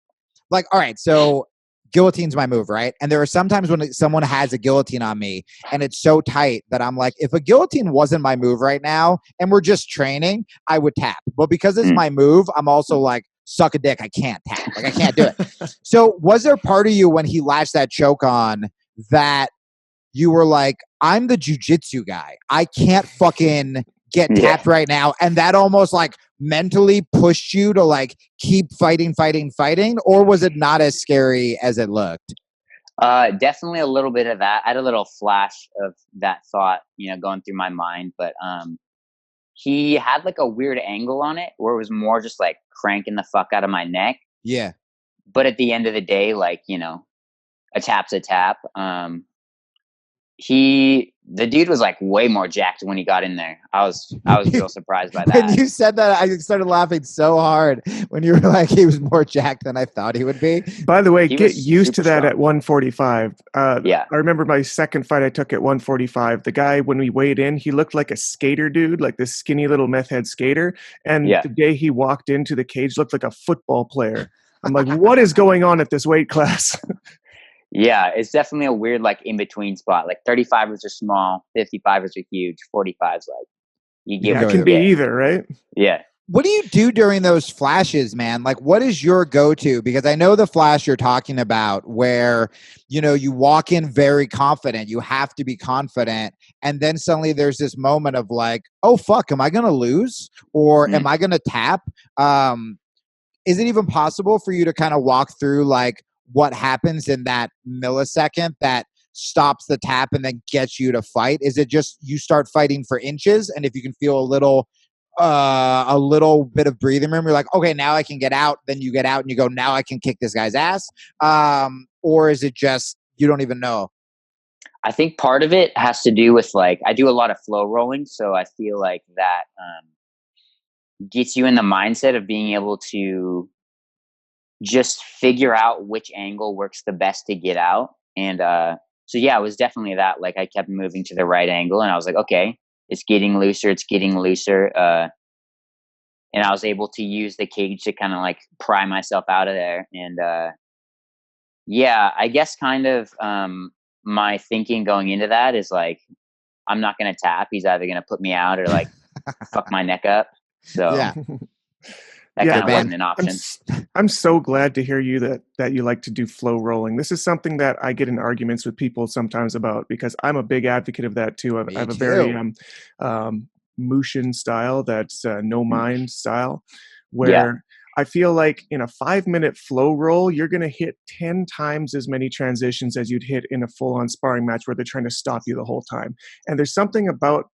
all right, so guillotine's my move, right? And there are sometimes when someone has a guillotine on me and it's so tight that I'm if a guillotine wasn't my move right now and we're just training, I would tap. But because it's my move, I'm also suck a dick. I can't tap. I can't do it. So was there part of you when he latched that choke on that you were I'm the jiu-jitsu guy. I can't fucking get tapped right now, and that almost mentally pushed you to keep fighting, or was it not as scary as it looked? Definitely a little bit of that. I had a little flash of that thought, going through my mind, but he had a weird angle on it where it was more just cranking the fuck out of my neck. Yeah. But at the end of the day, a tap's a tap. The dude was way more jacked when he got in there. I was real surprised by that. When you said that, I started laughing so hard when you were he was more jacked than I thought he would be. By the way, get used to that strong. At 145. Yeah. I remember my second fight I took at 145. The guy, when we weighed in, he looked like a skater dude, this skinny little meth head skater. And the day he walked into the cage, looked like a football player. I'm like, what is going on at this weight class? Yeah, it's definitely a weird like in between spot. Like 35ers are small, 55ers are huge, 45s like you get Yeah, it what can you be get. either, right? Yeah. What do you do during those flashes, man? Like, what is your go-to? Because I know the flash you're talking about where, you know, you walk in very confident. You have to be confident. And then suddenly there's this moment of like, oh, fuck, am I going to lose? Or am I going to tap? Is it even possible for you to kind of walk through like what happens in that millisecond that stops the tap and then gets you to fight? Is it just you start fighting for inches, and if you can feel a little bit of breathing room, you're like, okay, now I can get out. Then you get out and you go, now I can kick this guy's ass. Or is it just you don't even know? I think part of it has to do with like I do a lot of flow rolling, so I feel like that gets you in the mindset of being able to just figure out which angle works the best to get out. And so yeah, it was definitely that. Like I kept moving to the right angle, and I was like, okay, it's getting looser, it's getting looser. And I was able to use the cage to kind of like pry myself out of there. And yeah, I guess kind of my thinking going into that is like, I'm not going to tap. He's either going to put me out or like fuck my neck up. So Yeah. that Yeah, kind of man. wasn't an option. I'm so glad to hear you that you like to do flow rolling. This is something that I get in arguments with people sometimes about because I'm a big advocate of that too. I have a very Mushin style, that's no mind style, where I feel like in a 5-minute flow roll, you're going to hit 10 times as many transitions as you'd hit in a full-on sparring match where they're trying to stop you the whole time. And there's something about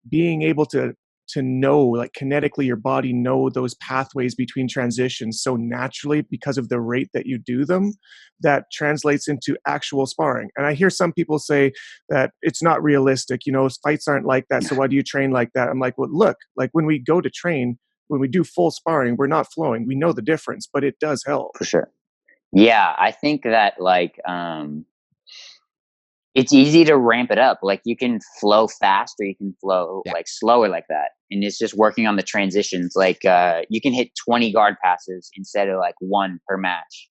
being able to know, like kinetically, your body know those pathways between transitions so naturally because of the rate that you do them, that translates into actual sparring. And I hear some people say that it's not realistic, you know, fights aren't like that, so why do you train like that? I'm like, well, look, like when we go to train, when we do full sparring, we're not flowing. We know the difference, but it does help. For sure. Yeah, I think that like it's easy to ramp it up. Like you can flow fast or you can flow like slower like that. And it's just working on the transitions. Like you can hit 20 guard passes instead of like one per match.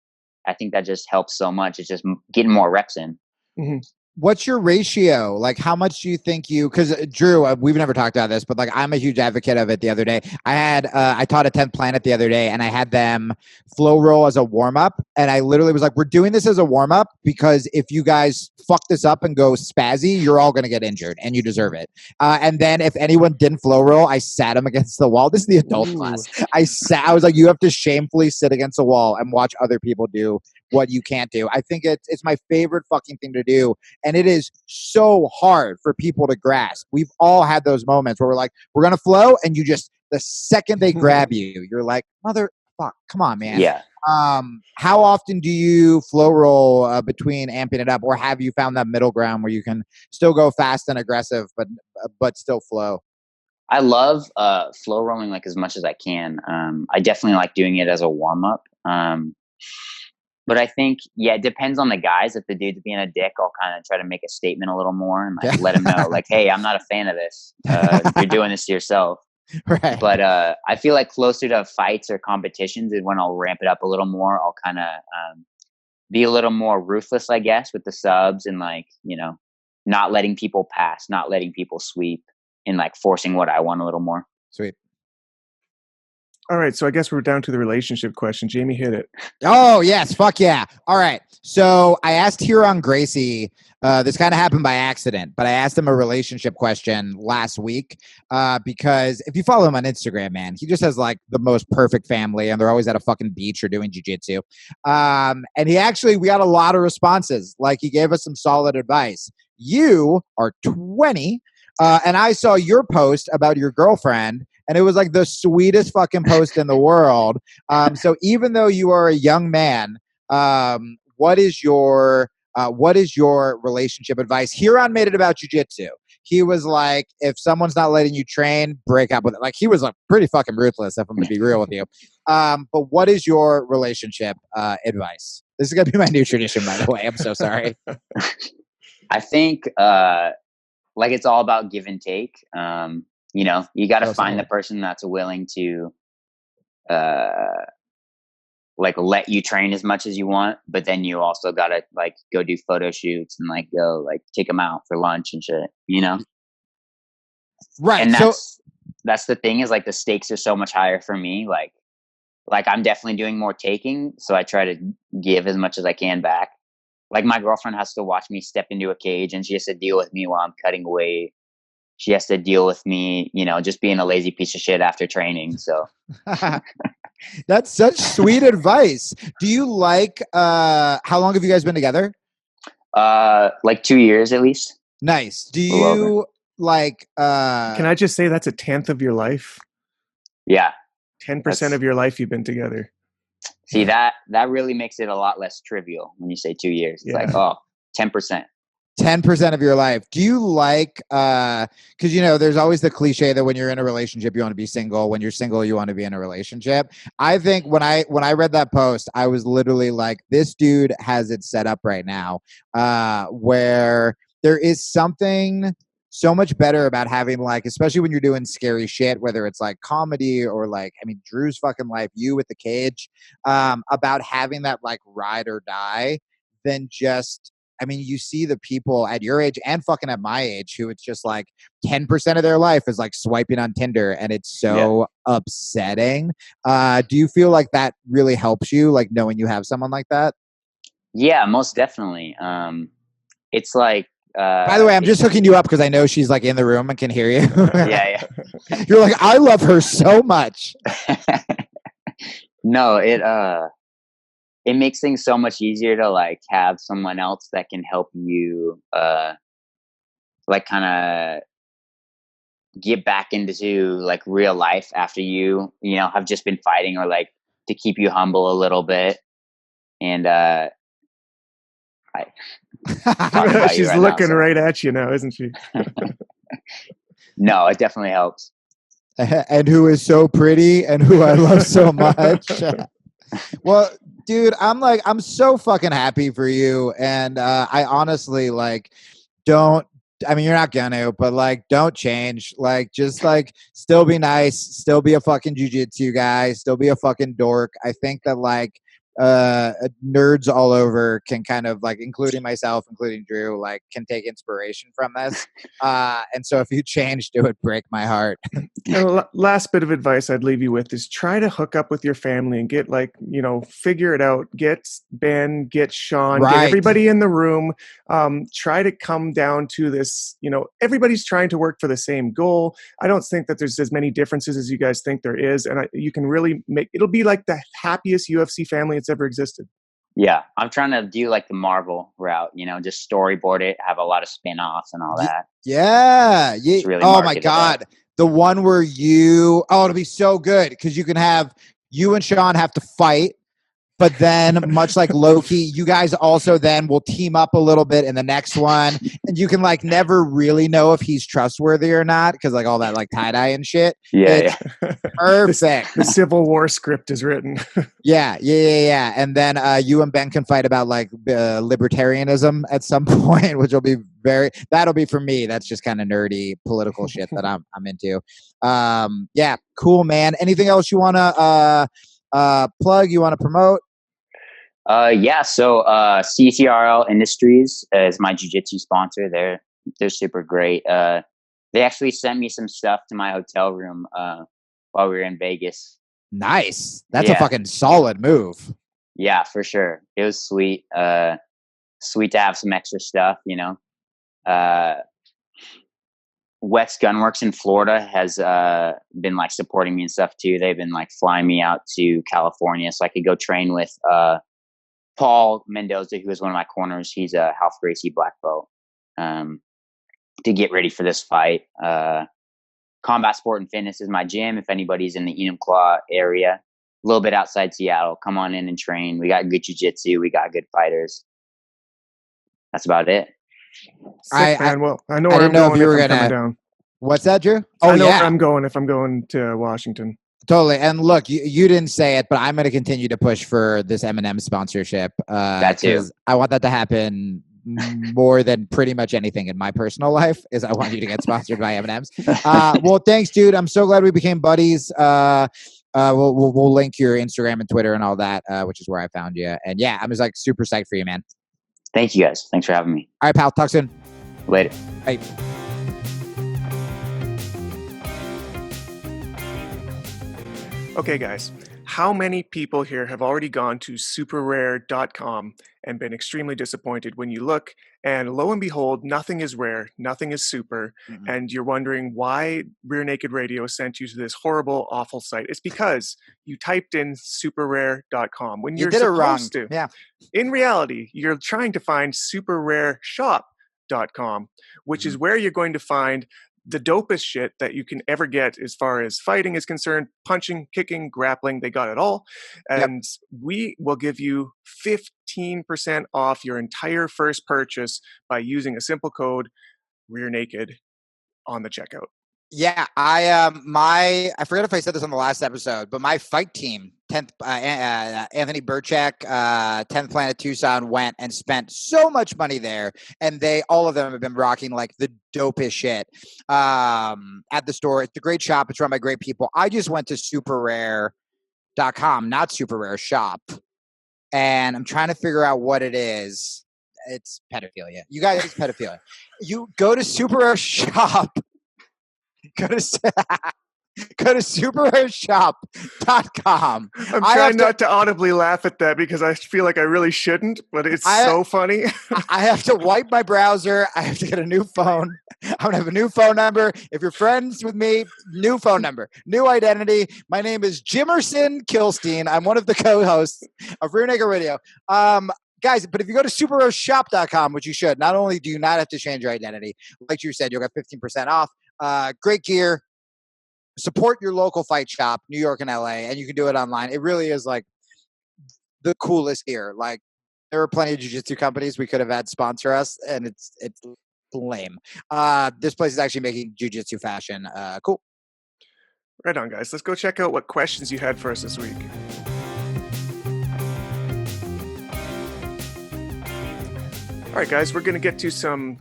I think that just helps so much. It's just getting more reps in. Mm-hmm. What's your ratio? Like, how much do you think because Drew, we've never talked about this, but like, I'm a huge advocate of it. The other day, I taught a 10th Planet the other day, and I had them flow roll as a warm up. And I literally was like, we're doing this as a warm up because if you guys fuck this up and go spazzy, you're all going to get injured and you deserve it. And then if anyone didn't flow roll, I sat them against the wall. This is the adult class. I was like, you have to shamefully sit against a wall and watch other people do what you can't do. I think it's my favorite fucking thing to do. And it is so hard for people to grasp. We've all had those moments where we're like, we're going to flow. And you just, the second they grab you, you're like, motherfuck, come on, man. Yeah. How often do you flow roll between amping it up, or have you found that middle ground where you can still go fast and aggressive, but still flow? I love flow rolling like as much as I can. I definitely like doing it as a warm up. But I think, yeah, it depends on the guys. If the dude's being a dick, I'll kind of try to make a statement a little more and like let him know, like, hey, I'm not a fan of this. You're doing this to yourself. Right. But I feel like closer to fights or competitions is when I'll ramp it up a little more. I'll kind of be a little more ruthless, I guess, with the subs and like, you know, not letting people pass, not letting people sweep, and like forcing what I want a little more. Sweet. All right, so I guess we're down to the relationship question. Jamie hit it. Oh, yes. Fuck yeah. All right. So I asked Huron Gracie, this kind of happened by accident, but I asked him a relationship question last week because if you follow him on Instagram, man, he just has like the most perfect family and they're always at a fucking beach or doing jiu-jitsu. And we got a lot of responses. Like he gave us some solid advice. You are 20 and I saw your post about your girlfriend. And it was like the sweetest fucking post in the world. So even though you are a young man, what is your relationship advice? Huron made it about jiu-jitsu. He was like, if someone's not letting you train, break up with it. Like he was like pretty fucking ruthless, if I'm going to be real with you. But what is your relationship advice? This is going to be my new tradition, by the way. I'm so sorry. I think like it's all about give and take. You know, you got to find the person that's willing to like let you train as much as you want, but then you also gotta like go do photo shoots and like go like take them out for lunch and shit, you know? Right. And So that's the thing is like the stakes are so much higher for me. Like I'm definitely doing more taking, so I try to give as much as I can back. Like my girlfriend has to watch me step into a cage and she has to deal with me while I'm cutting weight. She has to deal with me, you know, just being a lazy piece of shit after training. So that's such sweet advice. Do you like how long have you guys been together? like 2 years at least. Nice. Do A little over. you like Can I just say that's a 10th of your life? Yeah. 10% of your life you've been together. See, that really makes it a lot less trivial when you say 2 years. It's like, oh, 10%. 10% of your life. Do you like because you know there's always the cliche that when you're in a relationship you want to be single, when you're single you want to be in a relationship. I think when I read that post I was literally like, this dude has it set up right now where there is something so much better about having like, especially when you're doing scary shit, whether it's like comedy or like, I mean, Drew's fucking life, you with the cage, about having that like ride or die than just, I mean, you see the people at your age and fucking at my age who it's just like 10% of their life is like swiping on Tinder and it's so upsetting. Do you feel like that really helps you, like knowing you have someone like that? Yeah, most definitely. It's like, by the way, I'm just hooking you up because I know she's like in the room and can hear you. yeah. You're like, I love her so much. No, it makes things so much easier to like have someone else that can help you like kind of get back into like real life after you know have just been fighting, or like to keep you humble a little bit. And she's looking right at you now, isn't she? No, it definitely helps. And who is so pretty and who I love so much. Well, dude, I'm so fucking happy for you. And I honestly like don't, I mean, you're not gonna, but like, don't change. Like, just like, still be nice, still be a fucking jiu-jitsu guy, still be a fucking dork. I think that like, nerds all over can kind of like, including myself, including Drew, like can take inspiration from this. And so if you changed, it would break my heart. And last bit of advice I'd leave you with is try to hook up with your family and get like, you know, figure it out. Get Ben, get Sean, get everybody in the room. Try to come down to this, you know, everybody's trying to work for the same goal. I don't think that there's as many differences as you guys think there is. And you can really it'll be like the happiest UFC family it's ever existed. Yeah, I'm trying to do like the Marvel route, you know, just storyboard it, have a lot of spin-offs and all that. Yeah. Really oh my God. The one where it'll be so good because you can have you and Sean have to fight, but then much like Loki, you guys also then will team up a little bit in the next one, and you can like never really know if he's trustworthy or not because like all that like tie-dye and shit. Yeah. Perfect. The Civil War script is written. Yeah. And then you and Ben can fight about like libertarianism at some point, which will be that'll be for me. That's just kind of nerdy political shit that I'm into. Yeah, cool, man. Anything else you want to plug? You want to promote? Yeah. So CCRL Industries is my jiu-jitsu sponsor. They're super great. They actually sent me some stuff to my hotel room while we were in Vegas. Nice. That's a fucking solid move. Yeah, for sure. It was sweet. Sweet to have some extra stuff, you know. Wets Gunworks in Florida has been like supporting me and stuff too. They've been like flying me out to California so I could go train with Paul Mendoza, who is one of my corners. He's a Ralph Gracie black belt, to get ready for this fight. Combat Sport and Fitness is my gym. If anybody's in the Enumclaw area, a little bit outside Seattle, come on in and train. We got good jiu-jitsu. We got good fighters. That's about it. Sick, man. Well, I know I where didn't I'm know going if you were if I'm gonna. coming down. What's that, Drew? I know where I'm going if I'm going to Washington. Totally. And look, you didn't say it, but I'm going to continue to push for this M&M sponsorship. That too. I want that to happen more than pretty much anything in my personal life. Is I want you to get sponsored by M&Ms. Well, thanks, dude. I'm so glad we became buddies. We'll link your Instagram and Twitter and all that, which is where I found you. And yeah, I'm just like super psyched for you, man. Thank you guys. Thanks for having me. All right, pal. Talk soon. Later. Bye. Okay, guys. How many people here have already gone to SUPERARE.com and been extremely disappointed when you look and lo and behold, nothing is rare, nothing is super, and you're wondering why Rear Naked Radio sent you to this horrible, awful site? It's because you typed in SUPERARE.com when You you're did it wrong. supposed to. Yeah. In reality, you're trying to find SUPERAREShop.com, which is where you're going to find the dopest shit that you can ever get as far as fighting is concerned, punching, kicking, grappling, they got it all. And we will give you 15% off your entire first purchase by using a simple code Rear Naked on the checkout. Yeah, I forget if I said this on the last episode, but my fight team, 10th Anthony Burchak, 10th Planet Tucson went and spent so much money there, and all of them have been rocking like the dopest shit at the store. It's a great shop. It's run by great people. I just went to SUPERARE.com, not SUPERARE Shop, and I'm trying to figure out what it is. It's pedophilia. You guys, it's pedophilia. You go to SUPERARE Shop. Go to superareshop.com. I'm trying not to audibly laugh at that because I feel like I really shouldn't, but it's so funny. I have to wipe my browser. I have to get a new phone. I'm going to have a new phone number. If you're friends with me, new phone number, new identity. My name is Jimerson Kilstein. I'm one of the co-hosts of Rear Naked Radio. Guys, but if you go to superareshop.com, which you should, not only do you not have to change your identity, like you said, you'll get 15% off. Great gear. Support your local fight shop, New York and LA, and you can do it online. It really is like the coolest gear. Like there are plenty of jiu-jitsu companies we could have had sponsor us, and it's lame. This place is actually making jiu-jitsu fashion cool. Right on, guys. Let's go check out what questions you had for us this week. All right, guys, we're going to get to some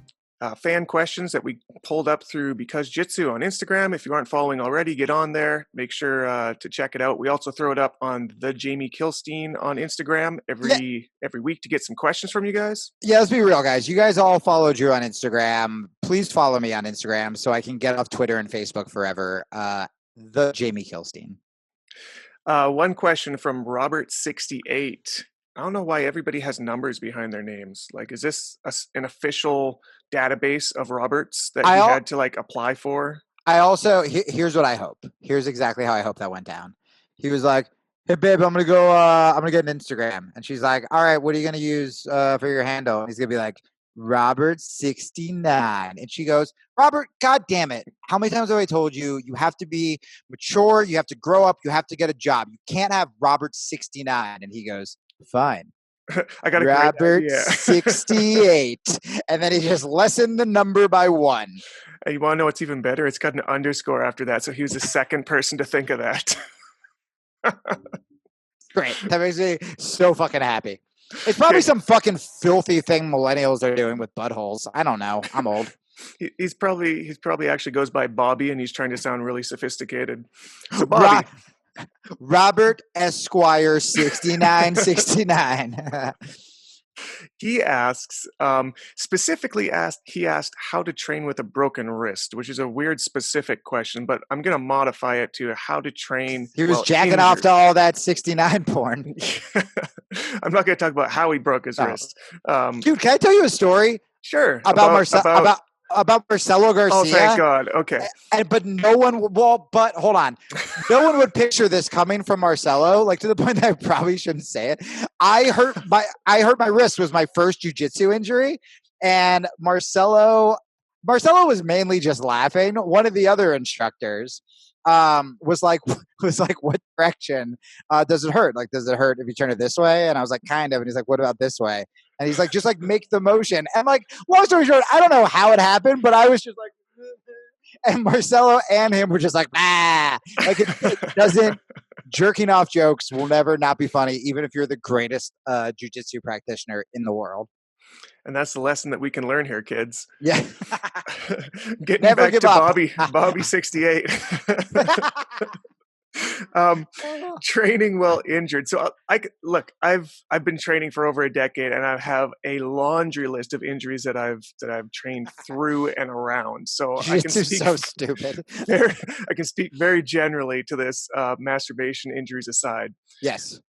fan questions that we pulled up through Because Jitsu on Instagram. If you aren't following already, get on there. Make sure to check it out. We also throw it up on the Jamie Kilstein on Instagram every week to get some questions from you guys. Yeah, let's be real, guys. You guys all follow Drew on Instagram. Please follow me on Instagram so I can get off Twitter and Facebook forever. The Jamie Kilstein. One question from Robert68. I don't know why everybody has numbers behind their names. Like, is this an official database of Roberts that you had to like apply for? I also, here's what I hope. Here's exactly how I hope that went down. He was like, hey babe, I'm going to get an Instagram. And she's like, all right, what are you going to use for your handle? And he's going to be like, Robert69. And she goes, Robert, God damn it. How many times have I told you, you have to be mature. You have to grow up. You have to get a job. You can't have Robert69. And he goes, fine. I got Robert 68. And then he just lessened the number by 1. And you want to know what's even better? It's got an underscore after that. So he was the second person to think of that. Great. That makes me so fucking happy. It's probably some fucking filthy thing millennials are doing with buttholes. I don't know. I'm old. He's probably actually goes by Bobby, and he's trying to sound really sophisticated. So Bobby. Robert Esquire 6969. He asks, he asked how to train with a broken wrist, which is a weird specific question, but I'm going to modify it to how to train. He was jacking off to all that 69 porn. I'm not going to talk about how he broke his wrist. Dude, can I tell you a story? Sure. About Marcelo Garcia. Oh, thank God. Okay. But no one, but hold on. No one would picture this coming from Marcelo, like to the point that I probably shouldn't say it. I hurt my wrist was my first jiu-jitsu injury. And Marcelo was mainly just laughing. One of the other instructors was like, what direction does it hurt? Like, does it hurt if you turn it this way? And I was like, kind of. And he's like, what about this way? And he's like, just like make the motion. And like, long story short, I don't know how it happened, but I was just like, and Marcelo and him were just like, like it doesn't. Jerking off jokes will never not be funny, even if you're the greatest jiu-jitsu practitioner in the world. And that's the lesson that we can learn here, kids. Yeah. Getting never back to up. Bobby 68. Training while injured. So look, I've been training for over a decade, and I have a laundry list of injuries that I've trained through and around. So I can Jiu-Jitsu's speak so stupid. I can speak very generally to this, masturbation injuries aside. Yes.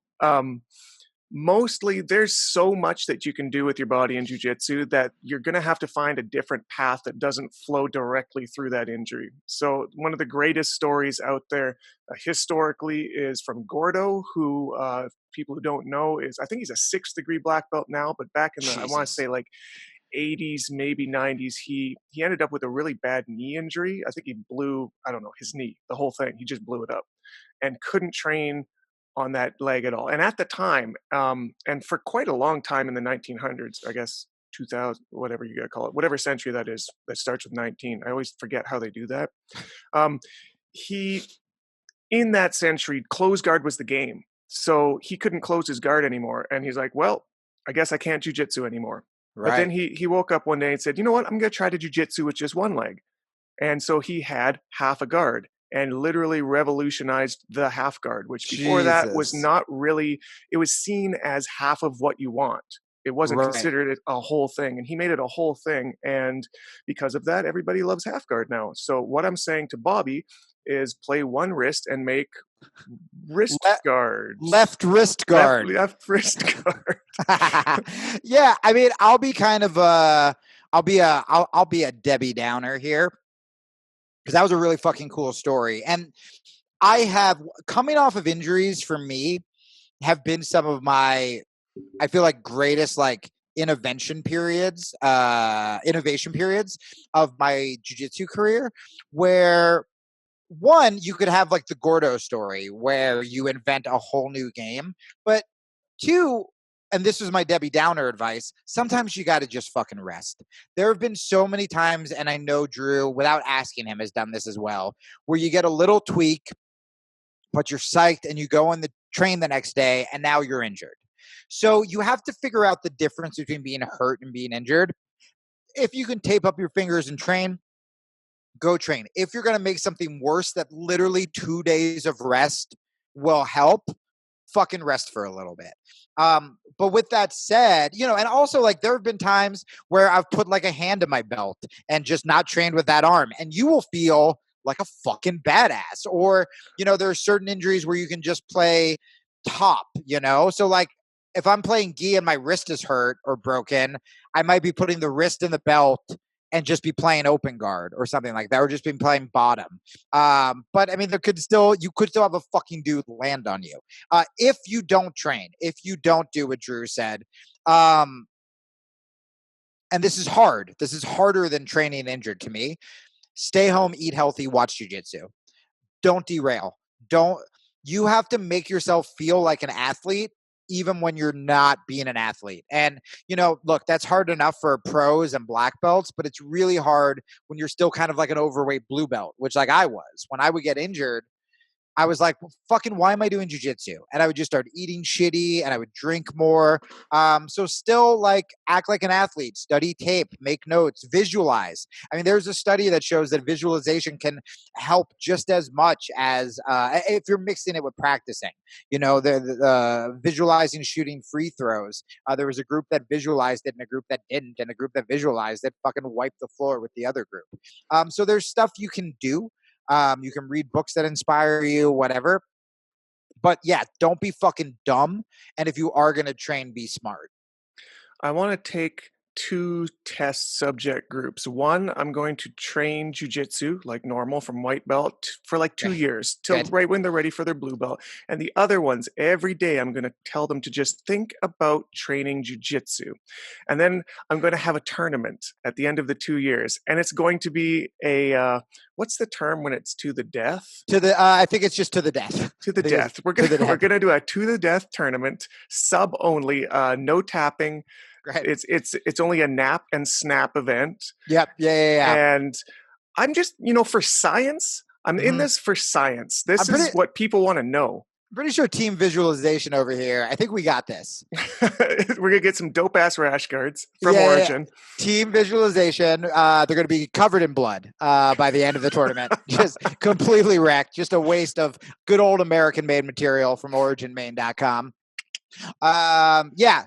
Mostly there's so much that you can do with your body in jiu-jitsu that you're going to have to find a different path that doesn't flow directly through that injury. So one of the greatest stories out there historically is from Gordo, who people who don't know is, I think he's a 6th degree black belt now, but back in the, I want to say like 80s, maybe 90s, he ended up with a really bad knee injury. I think he blew, I don't know, his knee, the whole thing. He just blew it up and couldn't train on that leg at all. And at the time, and for quite a long time in the 1900s, I guess 2000, whatever you got to call it, whatever century that is, that starts with 19. I always forget how they do that. He, in that century, close guard was the game. So he couldn't close his guard anymore. And he's like, well, I guess I can't jiu-jitsu anymore. Right. But then he woke up one day and said, you know what, I'm going to try to jiu-jitsu with just one leg. And so he had half a guard and literally revolutionized the half guard, which before that was not really, it was seen as half of what you want. It wasn't considered a whole thing. And he made it a whole thing. And because of that, everybody loves half guard now. So what I'm saying to Bobby is play one wrist and make wrist guards. Left wrist guard. Left wrist guard. Yeah, I mean, I'll be kind of I'll be a Debbie Downer here, because that was a really fucking cool story. And I have, coming off of injuries for me, have been some of my, I feel like, greatest like innovation periods of my jiu-jitsu career, where one, you could have like the Gordo story where you invent a whole new game, but two, and this was my Debbie Downer advice, sometimes you got to just fucking rest. There have been so many times, and I know Drew, without asking him, has done this as well, where you get a little tweak, but you're psyched, and you go on the train the next day, and now you're injured. So you have to figure out the difference between being hurt and being injured. If you can tape up your fingers and train, go train. If you're going to make something worse that literally 2 days of rest will help, fucking rest for a little bit. But with that said, you know, and also like there have been times where I've put like a hand in my belt and just not trained with that arm, and you will feel like a fucking badass. Or, you know, there are certain injuries where you can just play top, you know? So like if I'm playing gi and my wrist is hurt or broken, I might be putting the wrist in the belt and just be playing open guard or something like that, or just been playing bottom. But I mean, you could still have a fucking dude land on you. If you don't train, if you don't do what Drew said, and this is hard. This is harder than training injured to me. Stay home, eat healthy, watch jiu-jitsu. Don't derail. You have to make yourself feel like an athlete even when you're not being an athlete. And, you know, look, that's hard enough for pros and black belts, but it's really hard when you're still kind of like an overweight blue belt, which like I was. When I would get injured, I was like, well, fucking, why am I doing jiu-jitsu? And I would just start eating shitty and I would drink more. So still like act like an athlete, study tape, make notes, visualize. I mean, there's a study that shows that visualization can help just as much as if you're mixing it with practicing. You know, the visualizing shooting free throws. There was a group that visualized it and a group that didn't, and a group that visualized it fucking wiped the floor with the other group. So there's stuff you can do. You can read books that inspire you, whatever. But yeah, don't be fucking dumb. And if you are going to train, be smart. I want to take 2 test subject groups. One, I'm going to train jiu-jitsu like normal from white belt for like 2 years till right when they're ready for their blue belt. And the other ones, every day I'm going to tell them to just think about training jiu-jitsu. And then I'm going to have a tournament at the end of the 2 years. And it's going to be a, what's the term when it's to the death? I think it's just to the death. To the death. We're going to do a to the death tournament, sub only, no tapping. Right. It's only a nap and snap event. Yep. Yeah. And I'm just, you know, for science, I'm in this for science. This is what people want to know. pretty sure team visualization over here. I think we got this. We're going to get some dope ass rash guards from Origin. Team visualization. They're going to be covered in blood by the end of the tournament. Just completely wrecked. Just a waste of good old American made material from originmaine.com.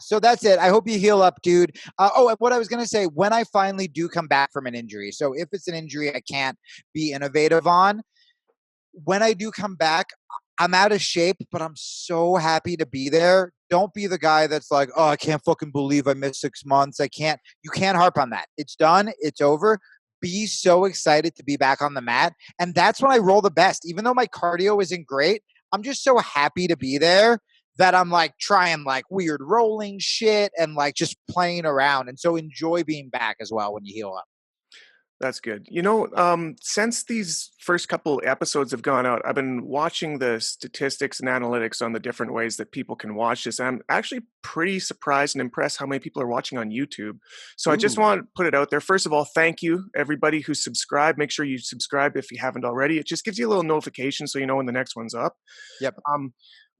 So that's it. I hope you heal up, dude. And what I was going to say, when I finally do come back from an injury, so if it's an injury I can't be innovative on, when I do come back, I'm out of shape, but I'm so happy to be there. Don't be the guy that's like, oh, I can't fucking believe I missed 6 months. You can't harp on that. It's done. It's over. Be so excited to be back on the mat. And that's when I roll the best. Even though my cardio isn't great, I'm just so happy to be there that I'm like trying like weird rolling shit and like just playing around. And so enjoy being back as well when you heal up. That's good. Since these first couple episodes have gone out, I've been watching the statistics and analytics on the different ways that people can watch this. I'm actually pretty surprised and impressed how many people are watching on YouTube. So I just want to put it out there. First of all, thank you, everybody who subscribed. Make sure you subscribe if you haven't already. It just gives you a little notification so you know when the next one's up. Yep.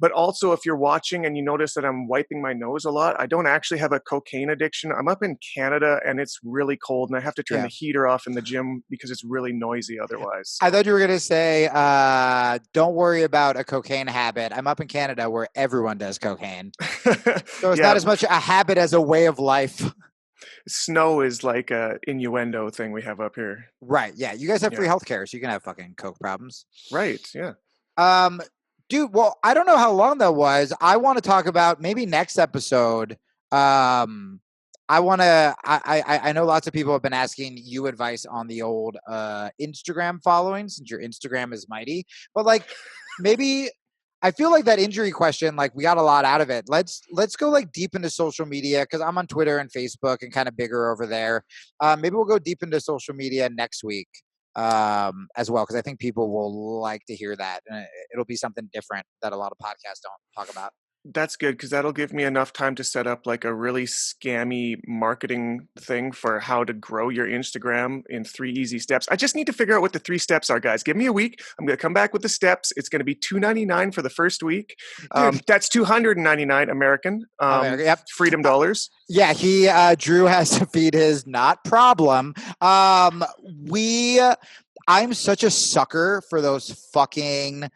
But also, if you're watching and you notice that I'm wiping my nose a lot, I don't actually have a cocaine addiction. I'm up in Canada and it's really cold and I have to turn the heater off in the gym because it's really noisy otherwise. I thought you were going to say, don't worry about a cocaine habit. I'm up in Canada where everyone does cocaine. So it's not as much a habit as a way of life. Snow is like a innuendo thing we have up here. Right. Yeah. You guys have free healthcare, so you can have fucking coke problems. Right. Yeah. Dude, well, I don't know how long that was. I want to talk about maybe next episode. I know lots of people have been asking you advice on the old Instagram following since your Instagram is mighty. But like maybe I feel like that injury question, like we got a lot out of it. Let's go like deep into social media because I'm on Twitter and Facebook and kind of bigger over there. Maybe we'll go deep into social media next week. As well, because I think people will like to hear that. And it'll be something different that a lot of podcasts don't talk about. That's good because that'll give me enough time to set up like a really scammy marketing thing for how to grow your Instagram in 3 easy steps. I just need to figure out what the 3 steps are, guys. Give me a week. I'm going to come back with the steps. It's going to be $2.99 for the first week. That's $299 American. Freedom dollars. Yeah, Drew has to feed his not problem. I'm such a sucker for those fucking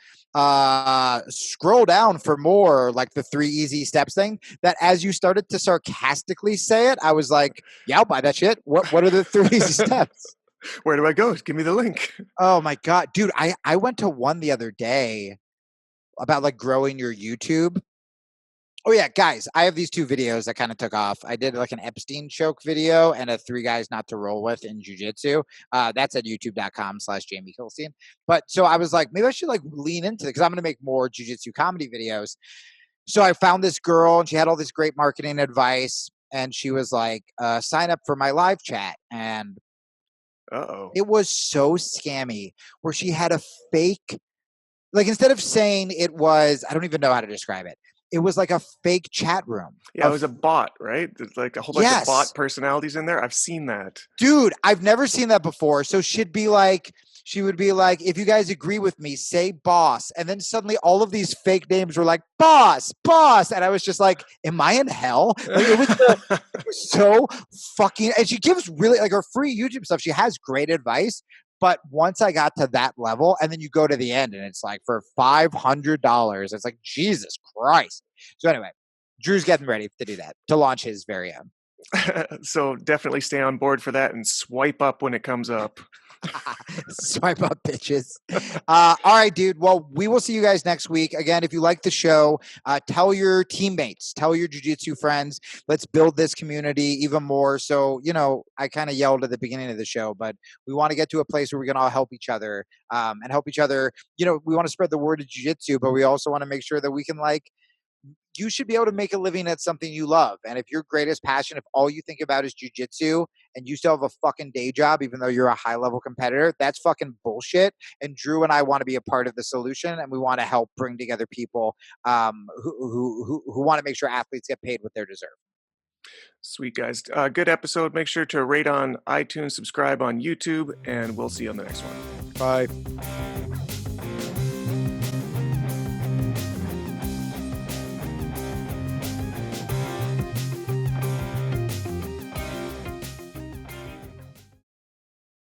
scroll down for more, like the 3 easy steps thing, that as you started to sarcastically say it, I was like, yeah, I'll buy that shit. What are the 3 easy steps? Where do I go? Give me the link. Oh my God, dude. I went to one the other day about like growing your YouTube. Oh yeah, guys, I have these 2 videos that kind of took off. I did like an Epstein choke video and a 3 guys not to roll with in jiu-jitsu. That's at youtube.com/Jamie Kilstein. But so I was like, maybe I should like lean into it because I'm going to make more jiu-jitsu comedy videos. So I found this girl and she had all this great marketing advice. And she was like, sign up for my live chat. And it was so scammy where she had a fake, like instead of saying it was, I don't even know how to describe it. It was like a fake chat room. Yeah, it was a bot, right? There's like a whole bunch of bot personalities in there. I've seen that. Dude, I've never seen that before. So she would be like, if you guys agree with me, say boss. And then suddenly all of these fake names were like, boss. And I was just like, am I in hell? Like, it was so fucking, and she gives really like her free YouTube stuff. She has great advice. But once I got to that level, and then you go to the end and it's like for $500, it's like, Jesus Christ. So anyway, Drew's getting ready to do that, to launch his very own. So definitely stay on board for that and swipe up when it comes up. Swipe up, bitches. All right, dude. Well, we will see you guys next week. Again, if you like the show, tell your teammates, tell your jiu-jitsu friends. Let's build this community even more. So, I kind of yelled at the beginning of the show, but we want to get to a place where we can all help each other and help each other. We want to spread the word of jiu-jitsu, but we also want to make sure that we can you should be able to make a living at something you love. And if your greatest passion, if all you think about is jiu-jitsu and you still have a fucking day job, even though you're a high level competitor, that's fucking bullshit. And Drew and I want to be a part of the solution. And we want to help bring together people who want to make sure athletes get paid what they deserve. Sweet, guys. Good episode. Make sure to rate on iTunes, subscribe on YouTube, and we'll see you on the next one. Bye.